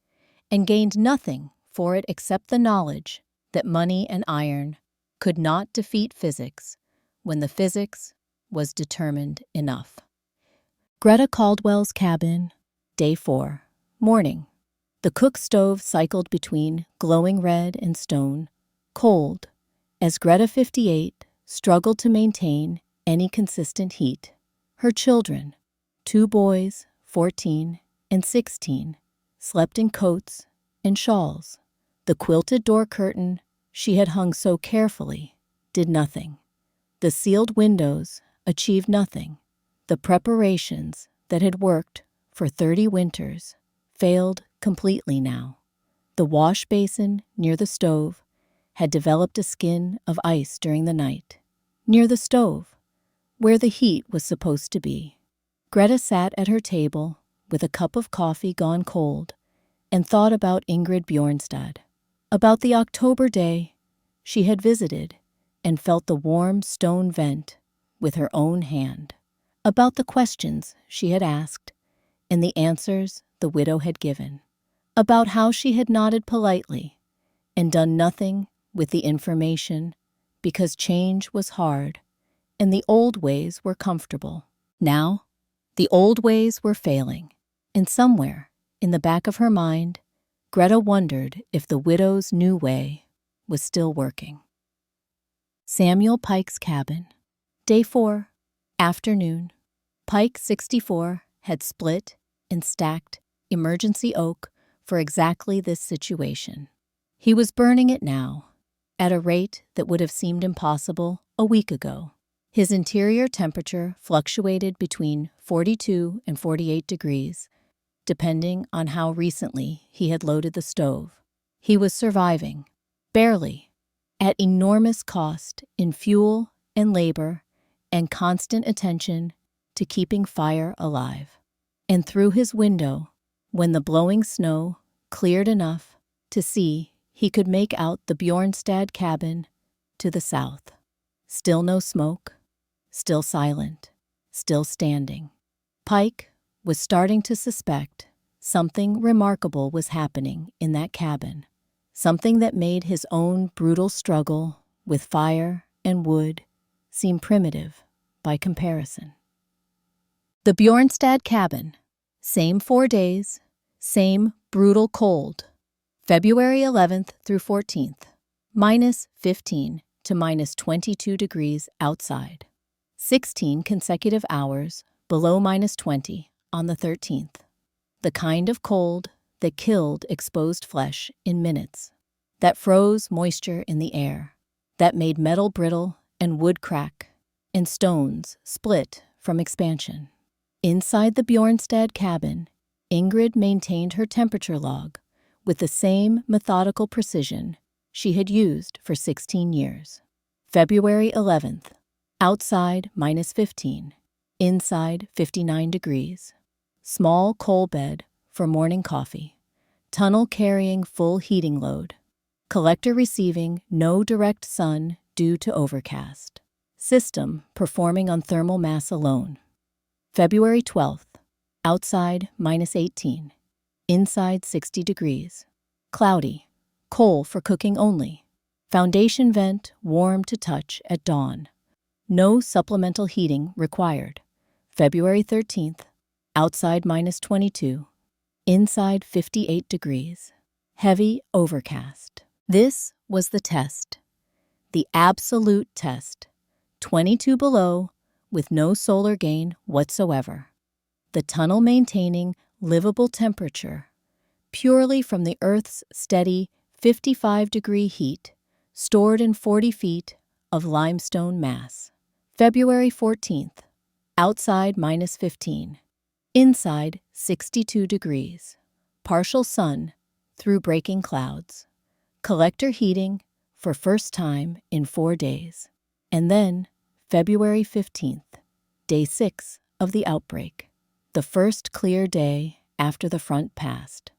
and gained nothing for it except the knowledge that money and iron could not defeat physics when the physics was determined enough. Greta Caldwell's cabin, day 4, morning. The cook stove cycled between glowing red and stone, cold, as Greta 58 struggled to maintain any consistent heat. Her children, 2 boys, 14 and 16, slept in coats and shawls. The quilted door curtain she had hung so carefully did nothing. The sealed windows achieved nothing. The preparations that had worked for 30 winters failed completely now. The wash basin near the stove had developed a skin of ice during the night. Near the stove, where the heat was supposed to be, Greta sat at her table with a cup of coffee gone cold and thought about Ingrid Bjornstad, about the October day she had visited and felt the warm stone vent with her own hand, about the questions she had asked and the answers the widow had given, about how she had nodded politely and done nothing with the information because change was hard and the old ways were comfortable. Now, the old ways were failing, and somewhere, in the back of her mind, Greta wondered if the widow's new way was still working. Samuel Pike's cabin. Day 4, afternoon. Pike 64 had split and stacked emergency oak for exactly this situation. He was burning it now, at a rate that would have seemed impossible a week ago. His interior temperature fluctuated between 42 and 48 degrees, depending on how recently he had loaded the stove. He was surviving, barely, at enormous cost in fuel and labor and constant attention to keeping fire alive. And through his window, when the blowing snow cleared enough to see, he could make out the Bjornstad cabin to the south. Still no smoke, still silent, still standing. Pike was starting to suspect something remarkable was happening in that cabin, something that made his own brutal struggle with fire and wood seem primitive by comparison. The Bjornstad cabin. Same 4 days, same brutal cold. February 11th through 14th, -15 to -22 degrees outside. 16 consecutive hours below -20 on the 13th. The kind of cold that killed exposed flesh in minutes, that froze moisture in the air, that made metal brittle and wood crack, and stones split from expansion. Inside the Bjornstad cabin, Ingrid maintained her temperature log with the same methodical precision she had used for 16 years. February 11th, outside -15, inside 59 degrees. Small coal bed for morning coffee. Tunnel carrying full heating load. Collector receiving no direct sun due to overcast. System performing on thermal mass alone. February 12th, outside -18, inside 60 degrees. Cloudy, coal for cooking only. Foundation vent warm to touch at dawn. No supplemental heating required. February 13th, outside -22, inside 58 degrees. Heavy overcast. This was the test. The absolute test. 22 below, with no solar gain whatsoever. The tunnel maintaining livable temperature, purely from the Earth's steady 55-degree heat, stored in 40 feet of limestone mass. February 14th, outside -15, inside 62 degrees. Partial sun through breaking clouds. Collector heating for first time in 4 days. And then February 15th, day 6 of the outbreak, the first clear day after the front passed.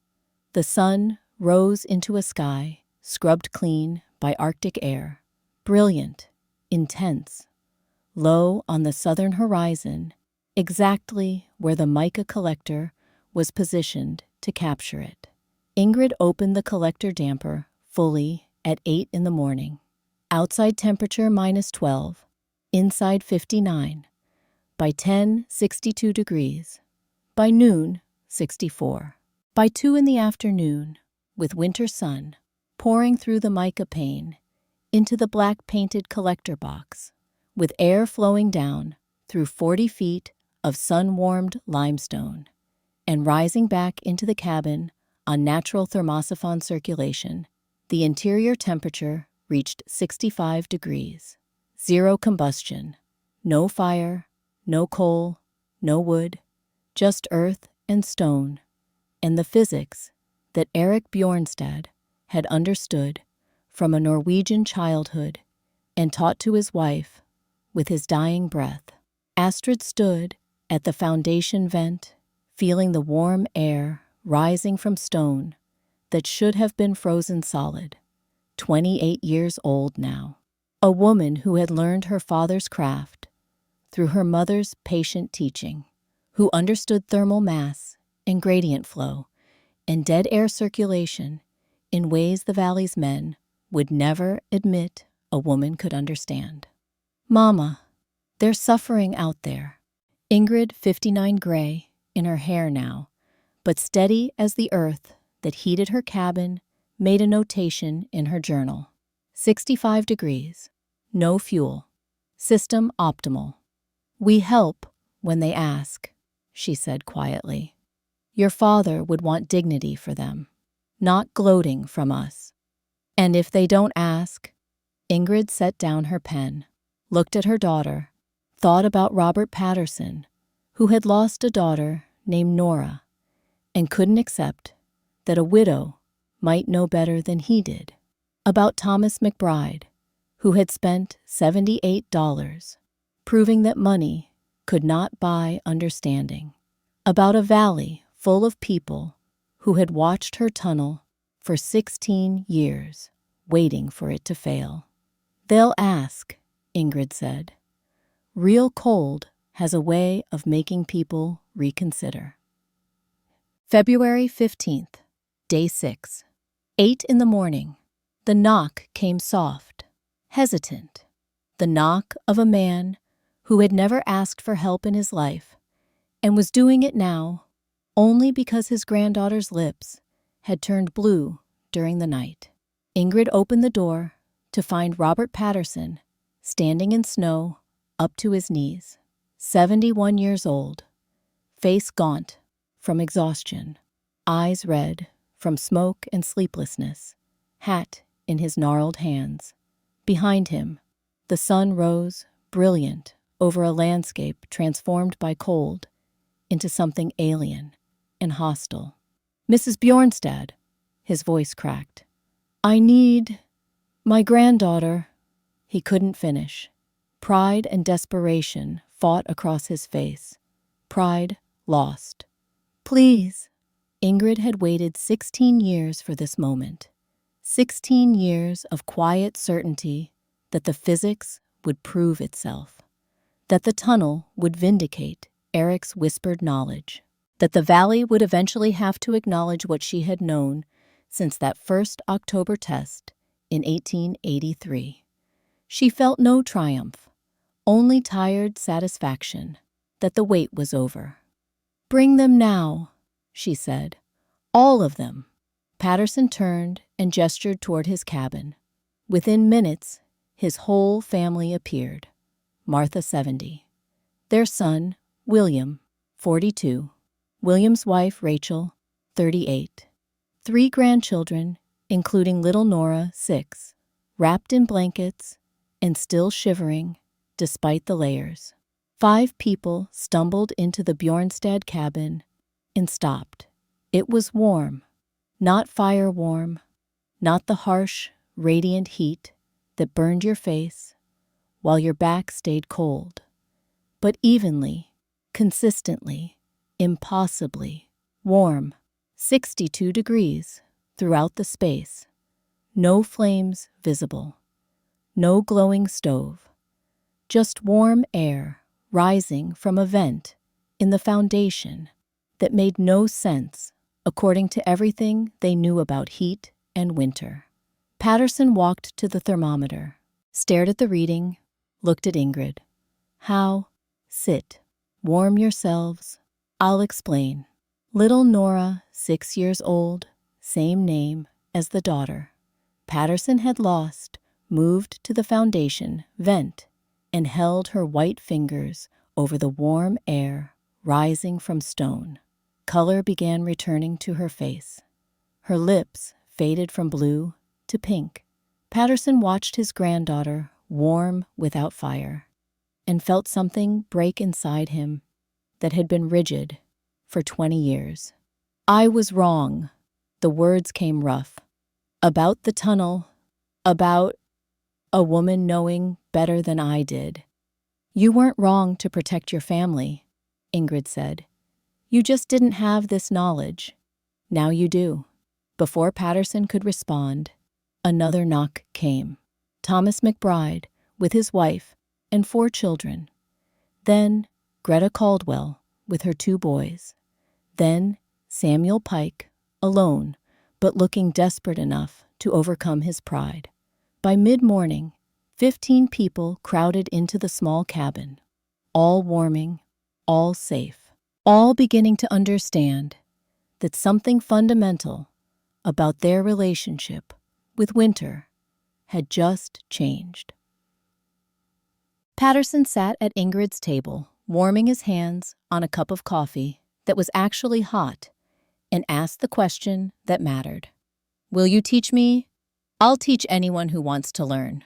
The sun rose into a sky scrubbed clean by Arctic air, brilliant, intense, low on the southern horizon, exactly where the mica collector was positioned to capture it. Ingrid opened the collector damper fully at 8 in the morning. Outside temperature -12, inside 59. By 10, 62 degrees. By noon, 64. By 2 in the afternoon, with winter sun pouring through the mica pane into the black-painted collector box, with air flowing down through 40 feet of sun-warmed limestone and rising back into the cabin on natural thermosyphon circulation, the interior temperature reached 65 degrees. Zero combustion, no fire, no coal, no wood, just earth and stone, and the physics that Eric Bjornstad had understood from a Norwegian childhood and taught to his wife with his dying breath. Astrid stood at the foundation vent, feeling the warm air rising from stone that should have been frozen solid, 28 years old now. A woman who had learned her father's craft through her mother's patient teaching, who understood thermal mass and gradient flow and dead air circulation in ways the valley's men would never admit a woman could understand. "Mama," They're suffering out there. Ingrid, 59 gray, in her hair now, but steady as the earth that heated her cabin, made a notation in her journal. 65 degrees. No fuel. System optimal. We help when they ask, she said quietly. Your father would want dignity for them, not gloating from us. And if they don't ask, Ingrid set down her pen, looked at her daughter, thought about Robert Patterson, who had lost a daughter named Nora, and couldn't accept that a widow might know better than he did. About Thomas McBride, who had spent $78, proving that money could not buy understanding. About a valley full of people who had watched her tunnel for 16 years, waiting for it to fail. They'll ask, Ingrid said. Real cold has a way of making people reconsider. February 15th, day 6. 8 in the morning. The knock came soft, hesitant. The knock of a man who had never asked for help in his life and was doing it now only because his granddaughter's lips had turned blue during the night. Ingrid opened the door to find Robert Patterson standing in snow up to his knees, 71 years old, face gaunt from exhaustion, eyes red from smoke and sleeplessness, hat in his gnarled hands. Behind him, the sun rose, brilliant, over a landscape transformed by cold into something alien and hostile. Mrs. Bjornstad, his voice cracked. I need my granddaughter. He couldn't finish. Pride and desperation fought across his face. Pride lost. Please. Ingrid had waited 16 years for this moment. 16 years of quiet certainty that the physics would prove itself, that the tunnel would vindicate Eric's whispered knowledge, that the valley would eventually have to acknowledge what she had known since that first October test in 1883. She felt no triumph, only tired satisfaction that the wait was over. Bring them now, she said. All of them. Patterson turned and gestured toward his cabin. Within minutes, his whole family appeared. Martha, 70. Their son, William, 42. William's wife, Rachel, 38. 3 grandchildren, including little Nora, 6, wrapped in blankets and still shivering despite the layers. 5 people stumbled into the Bjornstad cabin and stopped. It was warm, not fire warm, not the harsh, radiant heat that burned your face while your back stayed cold, but evenly, consistently, impossibly warm, 62 degrees throughout the space. No flames visible, no glowing stove, just warm air rising from a vent in the foundation that made no sense according to everything they knew about heat and winter. Patterson walked to the thermometer, stared at the reading, looked at Ingrid. How? Sit. Warm yourselves. I'll explain. Little Nora, 6 years old, same name as the daughter. Patterson had lost, moved to the foundation vent, and held her white fingers over the warm air rising from stone. Color began returning to her face. Her lips faded from blue to pink. Patterson watched his granddaughter warm without fire and felt something break inside him that had been rigid for 20 years. I was wrong. The words came rough. About the tunnel, about a woman knowing better than I did. You weren't wrong to protect your family, Ingrid said. You just didn't have this knowledge. Now you do. Before Patterson could respond, another knock came. Thomas McBride, with his wife and 4 children. Then Greta Caldwell, with her 2 boys. Then Samuel Pike, alone, but looking desperate enough to overcome his pride. By mid-morning, 15 people crowded into the small cabin. all warming, all safe, all beginning to understand that something fundamental about their relationship with winter had just changed. Patterson sat at Ingrid's table, warming his hands on a cup of coffee that was actually hot, and asked the question that mattered. "Will you teach me?" "I'll teach anyone who wants to learn."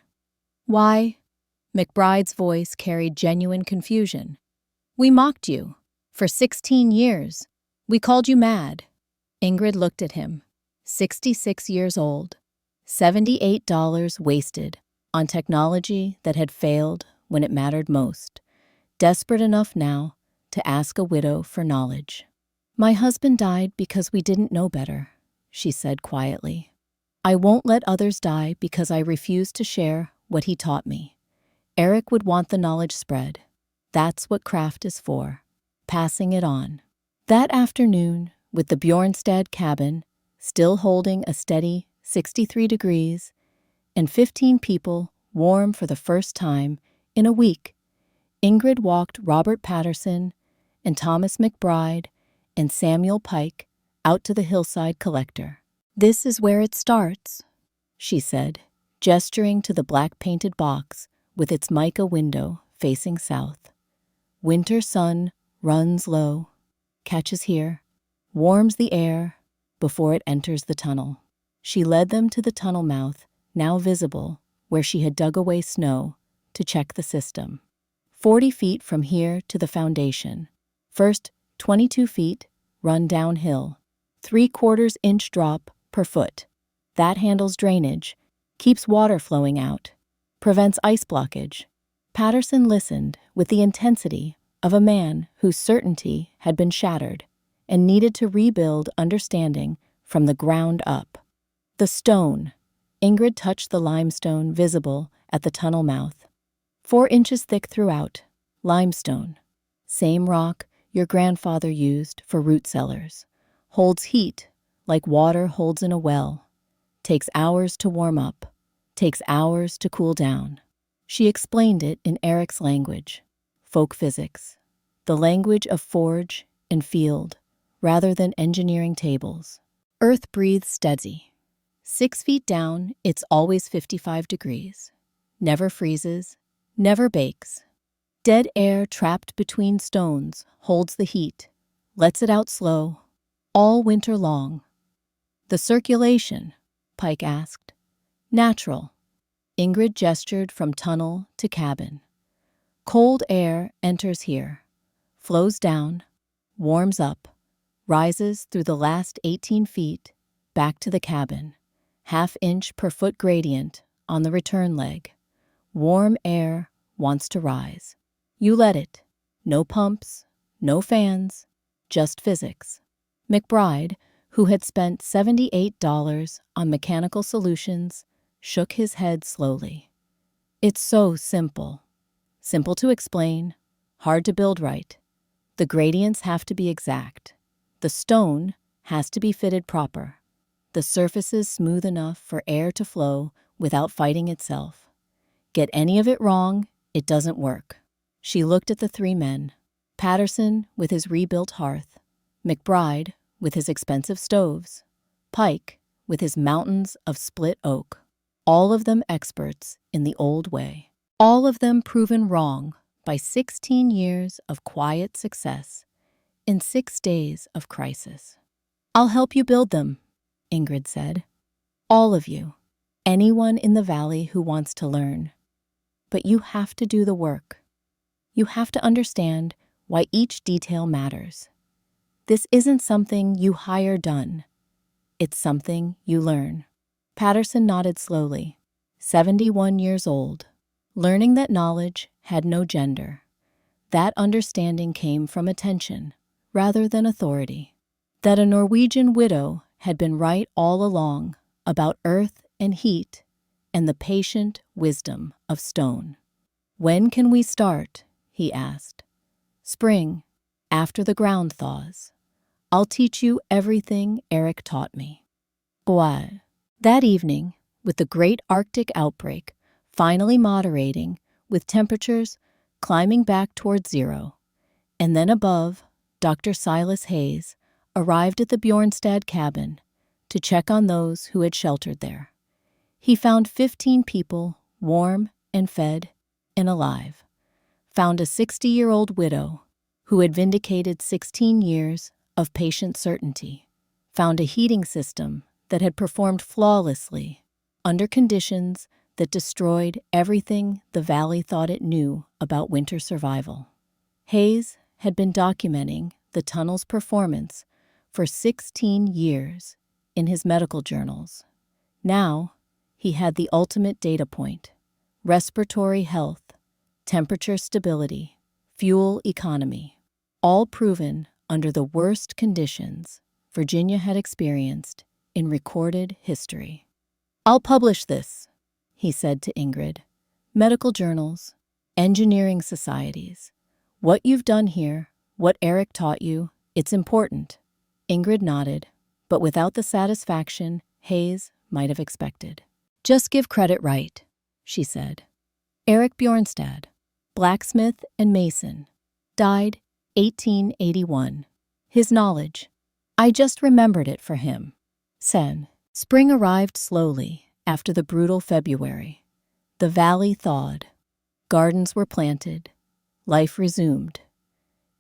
"Why?" McBride's voice carried genuine confusion. "We mocked you. For 16 years. We called you mad." Ingrid looked at him. 66 years old. $78 wasted on technology that had failed when it mattered most. Desperate enough now to ask a widow for knowledge. "My husband died because we didn't know better," she said quietly. "I won't let others die because I refuse to share what he taught me. Eric would want the knowledge spread. That's what craft is for, passing it on." That afternoon, with the Bjornstad cabin still holding a steady 63 degrees and 15 people warm for the first time in a week, Ingrid walked Robert Patterson and Thomas McBride and Samuel Pike out to the hillside collector. "This is where it starts," she said, gesturing to the black-painted box with its mica window facing south. "Winter sun runs low, catches here, warms the air before it enters the tunnel." She led them to the tunnel mouth, now visible, where she had dug away snow to check the system. 40 feet from here to the foundation. First 22 feet run downhill, 3/4 inch drop per foot. That handles drainage, keeps water flowing out, prevents ice blockage. Patterson listened with the intensity of a man whose certainty had been shattered and needed to rebuild understanding from the ground up. The stone. Ingrid touched the limestone visible at the tunnel mouth. 4 inches thick throughout. Limestone. Same rock your grandfather used for root cellars. Holds heat like water holds in a well. Takes hours to warm up. Takes hours to cool down. She explained it in Eric's language. Folk physics. The language of forge and field, rather than engineering tables. Earth breathes steady. 6 feet down, it's always 55 degrees. Never freezes, never bakes. Dead air trapped between stones holds the heat, lets it out slow, all winter long. "The circulation?" Pike asked. "Natural." Ingrid gestured from tunnel to cabin. "Cold air enters here, flows down, warms up, rises through the last 18 feet, back to the cabin. 1/2 inch per foot gradient on the return leg. Warm air wants to rise. You let it. No pumps, no fans, just physics." McBride, who had spent $78 on mechanical solutions, shook his head slowly. "It's so simple. Simple to explain, hard to build right. The gradients have to be exact. The stone has to be fitted proper. The surfaces smooth enough for air to flow without fighting itself. Get any of it wrong, it doesn't work." She looked at the 3 men. Patterson with his rebuilt hearth. McBride with his expensive stoves. Pike with his mountains of split oak. All of them experts in the old way. All of them proven wrong by 16 years of quiet success in 6 days of crisis. "I'll help you build them," Ingrid said. "All of you. Anyone in the valley who wants to learn. But you have to do the work. You have to understand why each detail matters. This isn't something you hire done. It's something you learn." Patterson nodded slowly. 71 years old. Learning that knowledge had no gender. That understanding came from attention rather than authority. That a Norwegian widow had been right all along about earth and heat and the patient wisdom of stone. "When can we start?" he asked. "Spring, after the ground thaws. I'll teach you everything Eric taught me." Bois. That evening, with the great Arctic outbreak finally moderating with temperatures climbing back toward zero. And then above, Dr. Silas Hayes arrived at the Bjornstad cabin to check on those who had sheltered there. He found 15 people, warm and fed and alive. Found a 60-year-old widow who had vindicated 16 years of patient certainty. Found a heating system that had performed flawlessly under conditions that destroyed everything the valley thought it knew about winter survival. Hayes had been documenting the tunnel's performance for 16 years in his medical journals. Now, he had the ultimate data point: respiratory health, temperature stability, fuel economy, all proven under the worst conditions Virginia had experienced in recorded history. "I'll publish this," he said to Ingrid. "Medical journals, engineering societies. What you've done here, what Eric taught you, it's important." Ingrid nodded, but without the satisfaction Hayes might have expected. "Just give credit right," she said. Eric Bjornstad, blacksmith and mason, died 1881. His knowledge, I just remembered it for him. Sen. Spring arrived slowly after the brutal February. The valley thawed. Gardens were planted. Life resumed.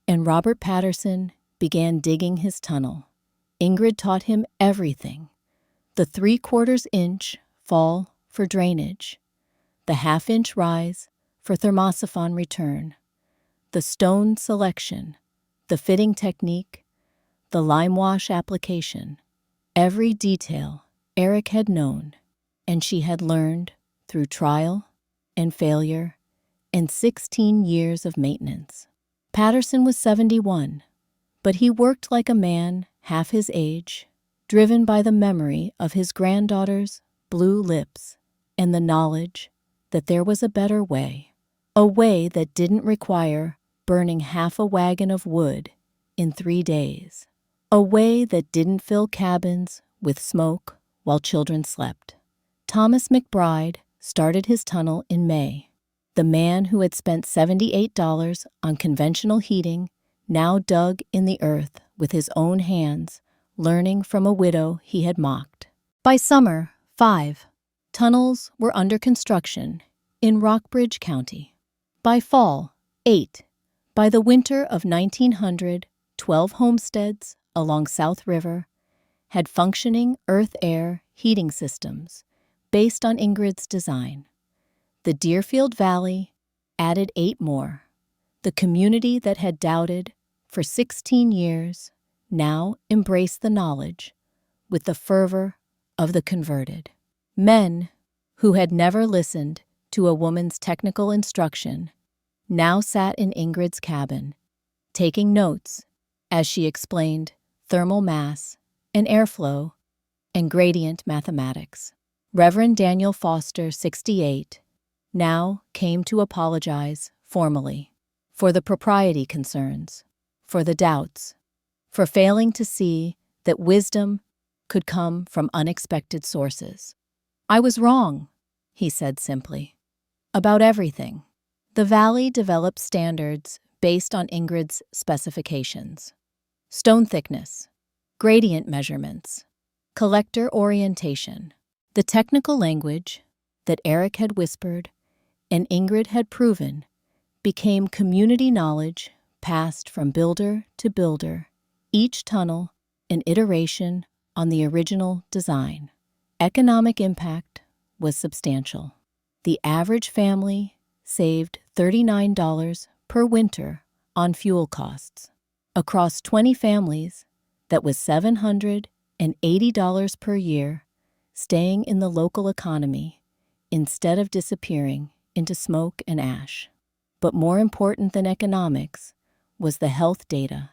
And Robert Patterson began digging his tunnel. Ingrid taught him everything. The 3/4 inch fall for drainage. The 1/2 inch rise for thermosyphon return. The stone selection. The fitting technique. The lime wash application. Every detail Eric had known, and she had learned through trial and failure and 16 years of maintenance. Patterson was 71, but he worked like a man half his age, driven by the memory of his granddaughter's blue lips and the knowledge that there was a better way, a way that didn't require burning half a wagon of wood in 3 days, a way that didn't fill cabins with smoke while children slept. Thomas McBride started his tunnel in May. The man who had spent $78 on conventional heating now dug in the earth with his own hands, learning from a widow he had mocked. By summer, 5 tunnels were under construction in Rockbridge County. By fall, 8. By the winter of 1900, 12 homesteads along South River had functioning earth-air heating systems based on Ingrid's design. The Deerfield Valley added 8 more. The community that had doubted for 16 years now embraced the knowledge with the fervor of the converted. Men who had never listened to a woman's technical instruction now sat in Ingrid's cabin, taking notes as she explained thermal mass and airflow and gradient mathematics. Reverend Daniel Foster, 68, now came to apologize formally for the propriety concerns, for the doubts, for failing to see that wisdom could come from unexpected sources. "I was wrong," he said simply, "about everything." The Valley developed standards based on Ingrid's specifications: stone thickness, gradient measurements, collector orientation. The technical language that Eric had whispered and Ingrid had proven became community knowledge passed from builder to builder, each tunnel an iteration on the original design. Economic impact was substantial. The average family saved $39 per winter on fuel costs. Across 20 families, that was $780 per year, staying in the local economy instead of disappearing into smoke and ash. But more important than economics was the health data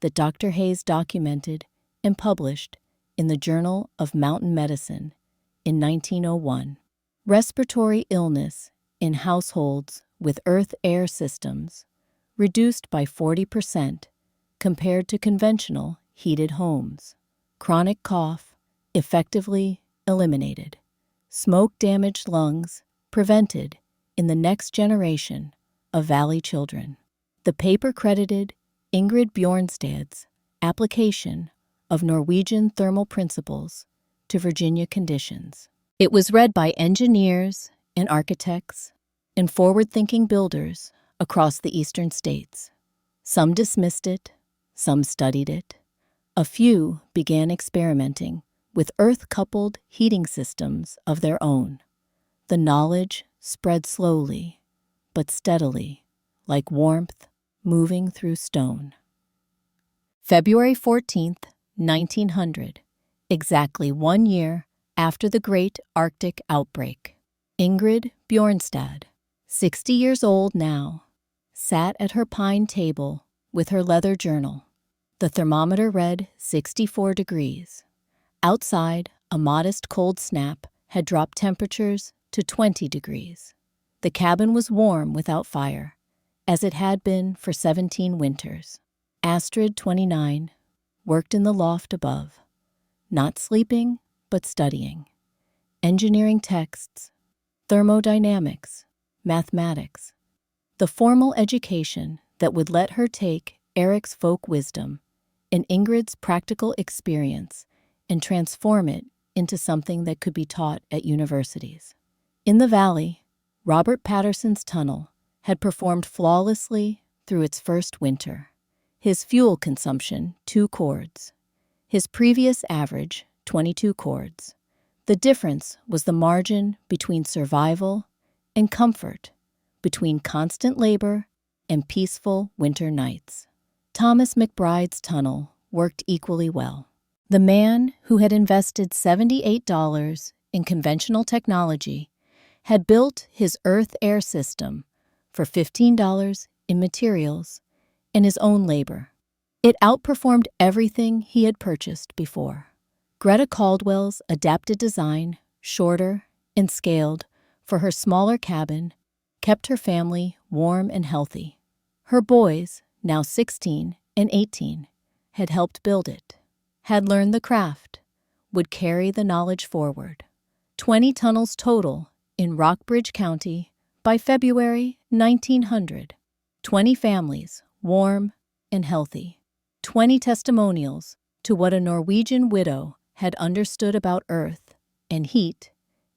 that Dr. Hayes documented and published in the Journal of Mountain Medicine in 1901. Respiratory illness in households with earth-air systems reduced by 40% compared to conventional heated homes. Chronic cough effectively eliminated. Smoke-damaged lungs prevented in the next generation of Valley Children. The paper credited Ingrid Bjornstad's application of Norwegian thermal principles to Virginia conditions. It was read by engineers and architects and forward-thinking builders across the eastern states. Some dismissed it, some studied it. A few began experimenting with earth-coupled heating systems of their own. The knowledge spread slowly, but steadily, like warmth moving through stone. February 14th, 1900, exactly 1 year after the Great Arctic Outbreak. Ingrid Bjornstad, 60 years old now, sat at her pine table with her leather journal. The thermometer read 64 degrees. Outside, a modest cold snap had dropped temperatures to 20 degrees. The cabin was warm without fire, as it had been for 17 winters. Astrid, 29, worked in the loft above, not sleeping, but studying. Engineering texts, thermodynamics, mathematics. The formal education that would let her take Eric's folk wisdom and Ingrid's practical experience and transform it into something that could be taught at universities. In the valley, Robert Patterson's tunnel had performed flawlessly through its first winter. His fuel consumption, 2 cords. His previous average, 22 cords. The difference was the margin between survival and comfort, between constant labor and peaceful winter nights. Thomas McBride's tunnel worked equally well. The man who had invested $78 in conventional technology had built his earth-air system for $15 in materials and his own labor. It outperformed everything he had purchased before. Greta Caldwell's adapted design, shorter and scaled for her smaller cabin, kept her family warm and healthy. Her boys, now 16 and 18, had helped build it, had learned the craft, would carry the knowledge forward. 20 tunnels total in Rockbridge County by February 1900. 20 families, warm and healthy. 20 testimonials to what a Norwegian widow had understood about earth and heat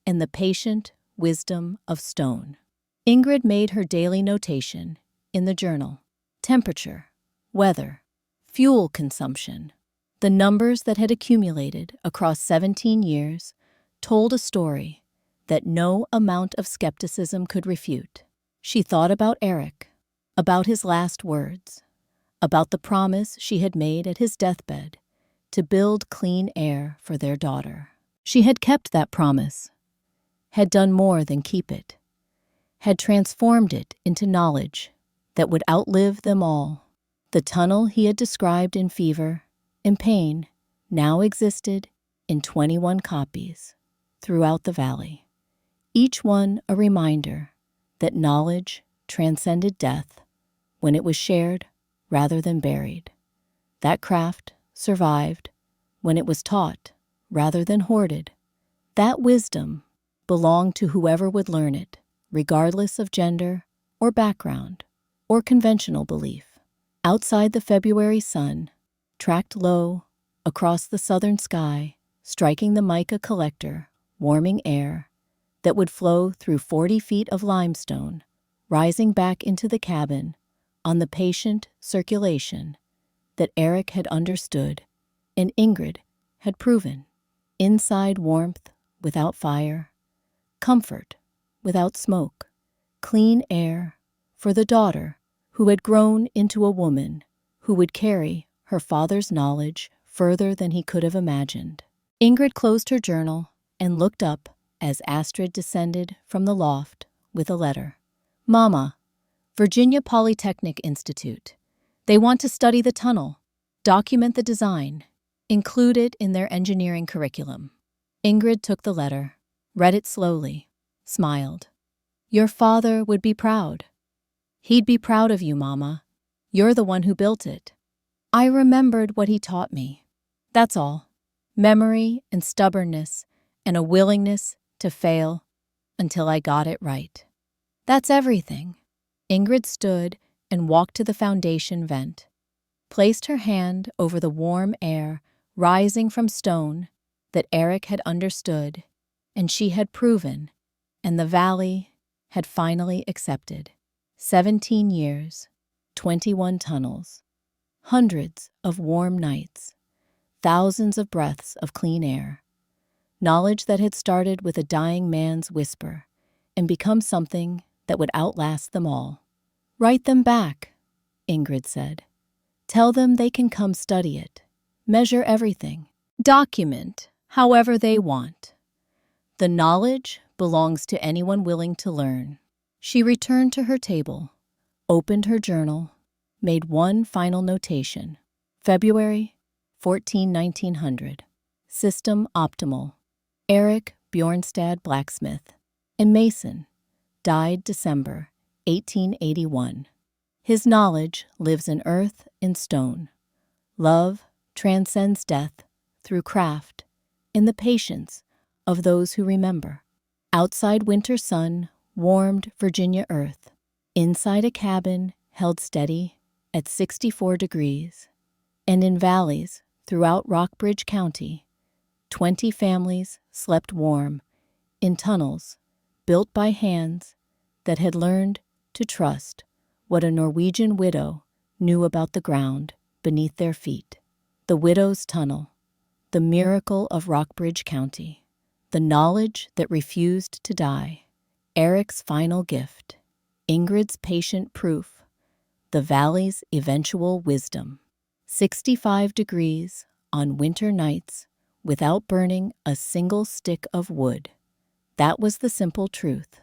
and the patient wisdom of stone. Ingrid made her daily notation in the journal. Temperature, weather, fuel consumption. The numbers that had accumulated across 17 years told a story that no amount of skepticism could refute. She thought about Eric, about his last words, about the promise she had made at his deathbed to build clean air for their daughter. She had kept that promise, had done more than keep it, had transformed it into knowledge that would outlive them all. The tunnel he had described in fever and pain now existed in 21 copies throughout the valley, each one a reminder that knowledge transcended death when it was shared rather than buried. That craft survived when it was taught rather than hoarded. That wisdom belonged to whoever would learn it, regardless of gender or background or conventional belief. Outside, the February sun tracked low across the southern sky, striking the mica collector, warming air that would flow through 40 feet of limestone, rising back into the cabin on the patient circulation that Eric had understood and Ingrid had proven. Inside, warmth without fire, comfort without smoke, clean air for the daughter who had grown into a woman who would carry her father's knowledge further than he could have imagined. Ingrid closed her journal and looked up as Astrid descended from the loft with a letter. Mama, Virginia Polytechnic Institute. They want to study the tunnel, document the design, include it in their engineering curriculum. Ingrid took the letter, read it slowly, smiled. Your father would be proud. He'd be proud of you, Mama. You're the one who built it. I remembered what he taught me. That's all. Memory and stubbornness and a willingness to fail until I got it right. That's everything. Ingrid stood and walked to the foundation vent, placed her hand over the warm air rising from stone that Eric had understood, and she had proven, and the valley had finally accepted. 17 years, 21 tunnels, hundreds of warm nights, thousands of breaths of clean air, knowledge that had started with a dying man's whisper and become something that would outlast them all. "Write them back," Ingrid said. "Tell them they can come study it. Measure everything. Document however they want. The knowledge belongs to anyone willing to learn." She returned to her table, opened her journal, made one final notation. February 14, 1900. System optimal. Eric Bjornstad blacksmith and mason, died December 1881. His knowledge lives in earth and stone. Love transcends death through craft in the patience of those who remember. Outside winter sun warmed Virginia earth. Inside a cabin held steady at 64 degrees. And in valleys throughout Rockbridge County, 20 families slept warm in tunnels built by hands that had learned to trust what a Norwegian widow knew about the ground beneath their feet. The widow's tunnel, the miracle of Rockbridge County, the knowledge that refused to die, Eric's final gift, Ingrid's patient proof, the valley's eventual wisdom. 65 degrees on winter nights without burning a single stick of wood. That was the simple truth,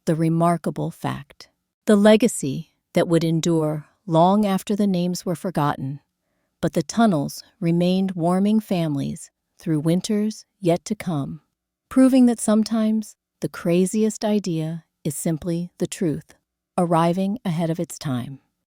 the remarkable fact, the legacy that would endure long after the names were forgotten. But the tunnels remained warming families through winters yet to come, proving that sometimes the craziest idea is simply the truth, arriving ahead of its time.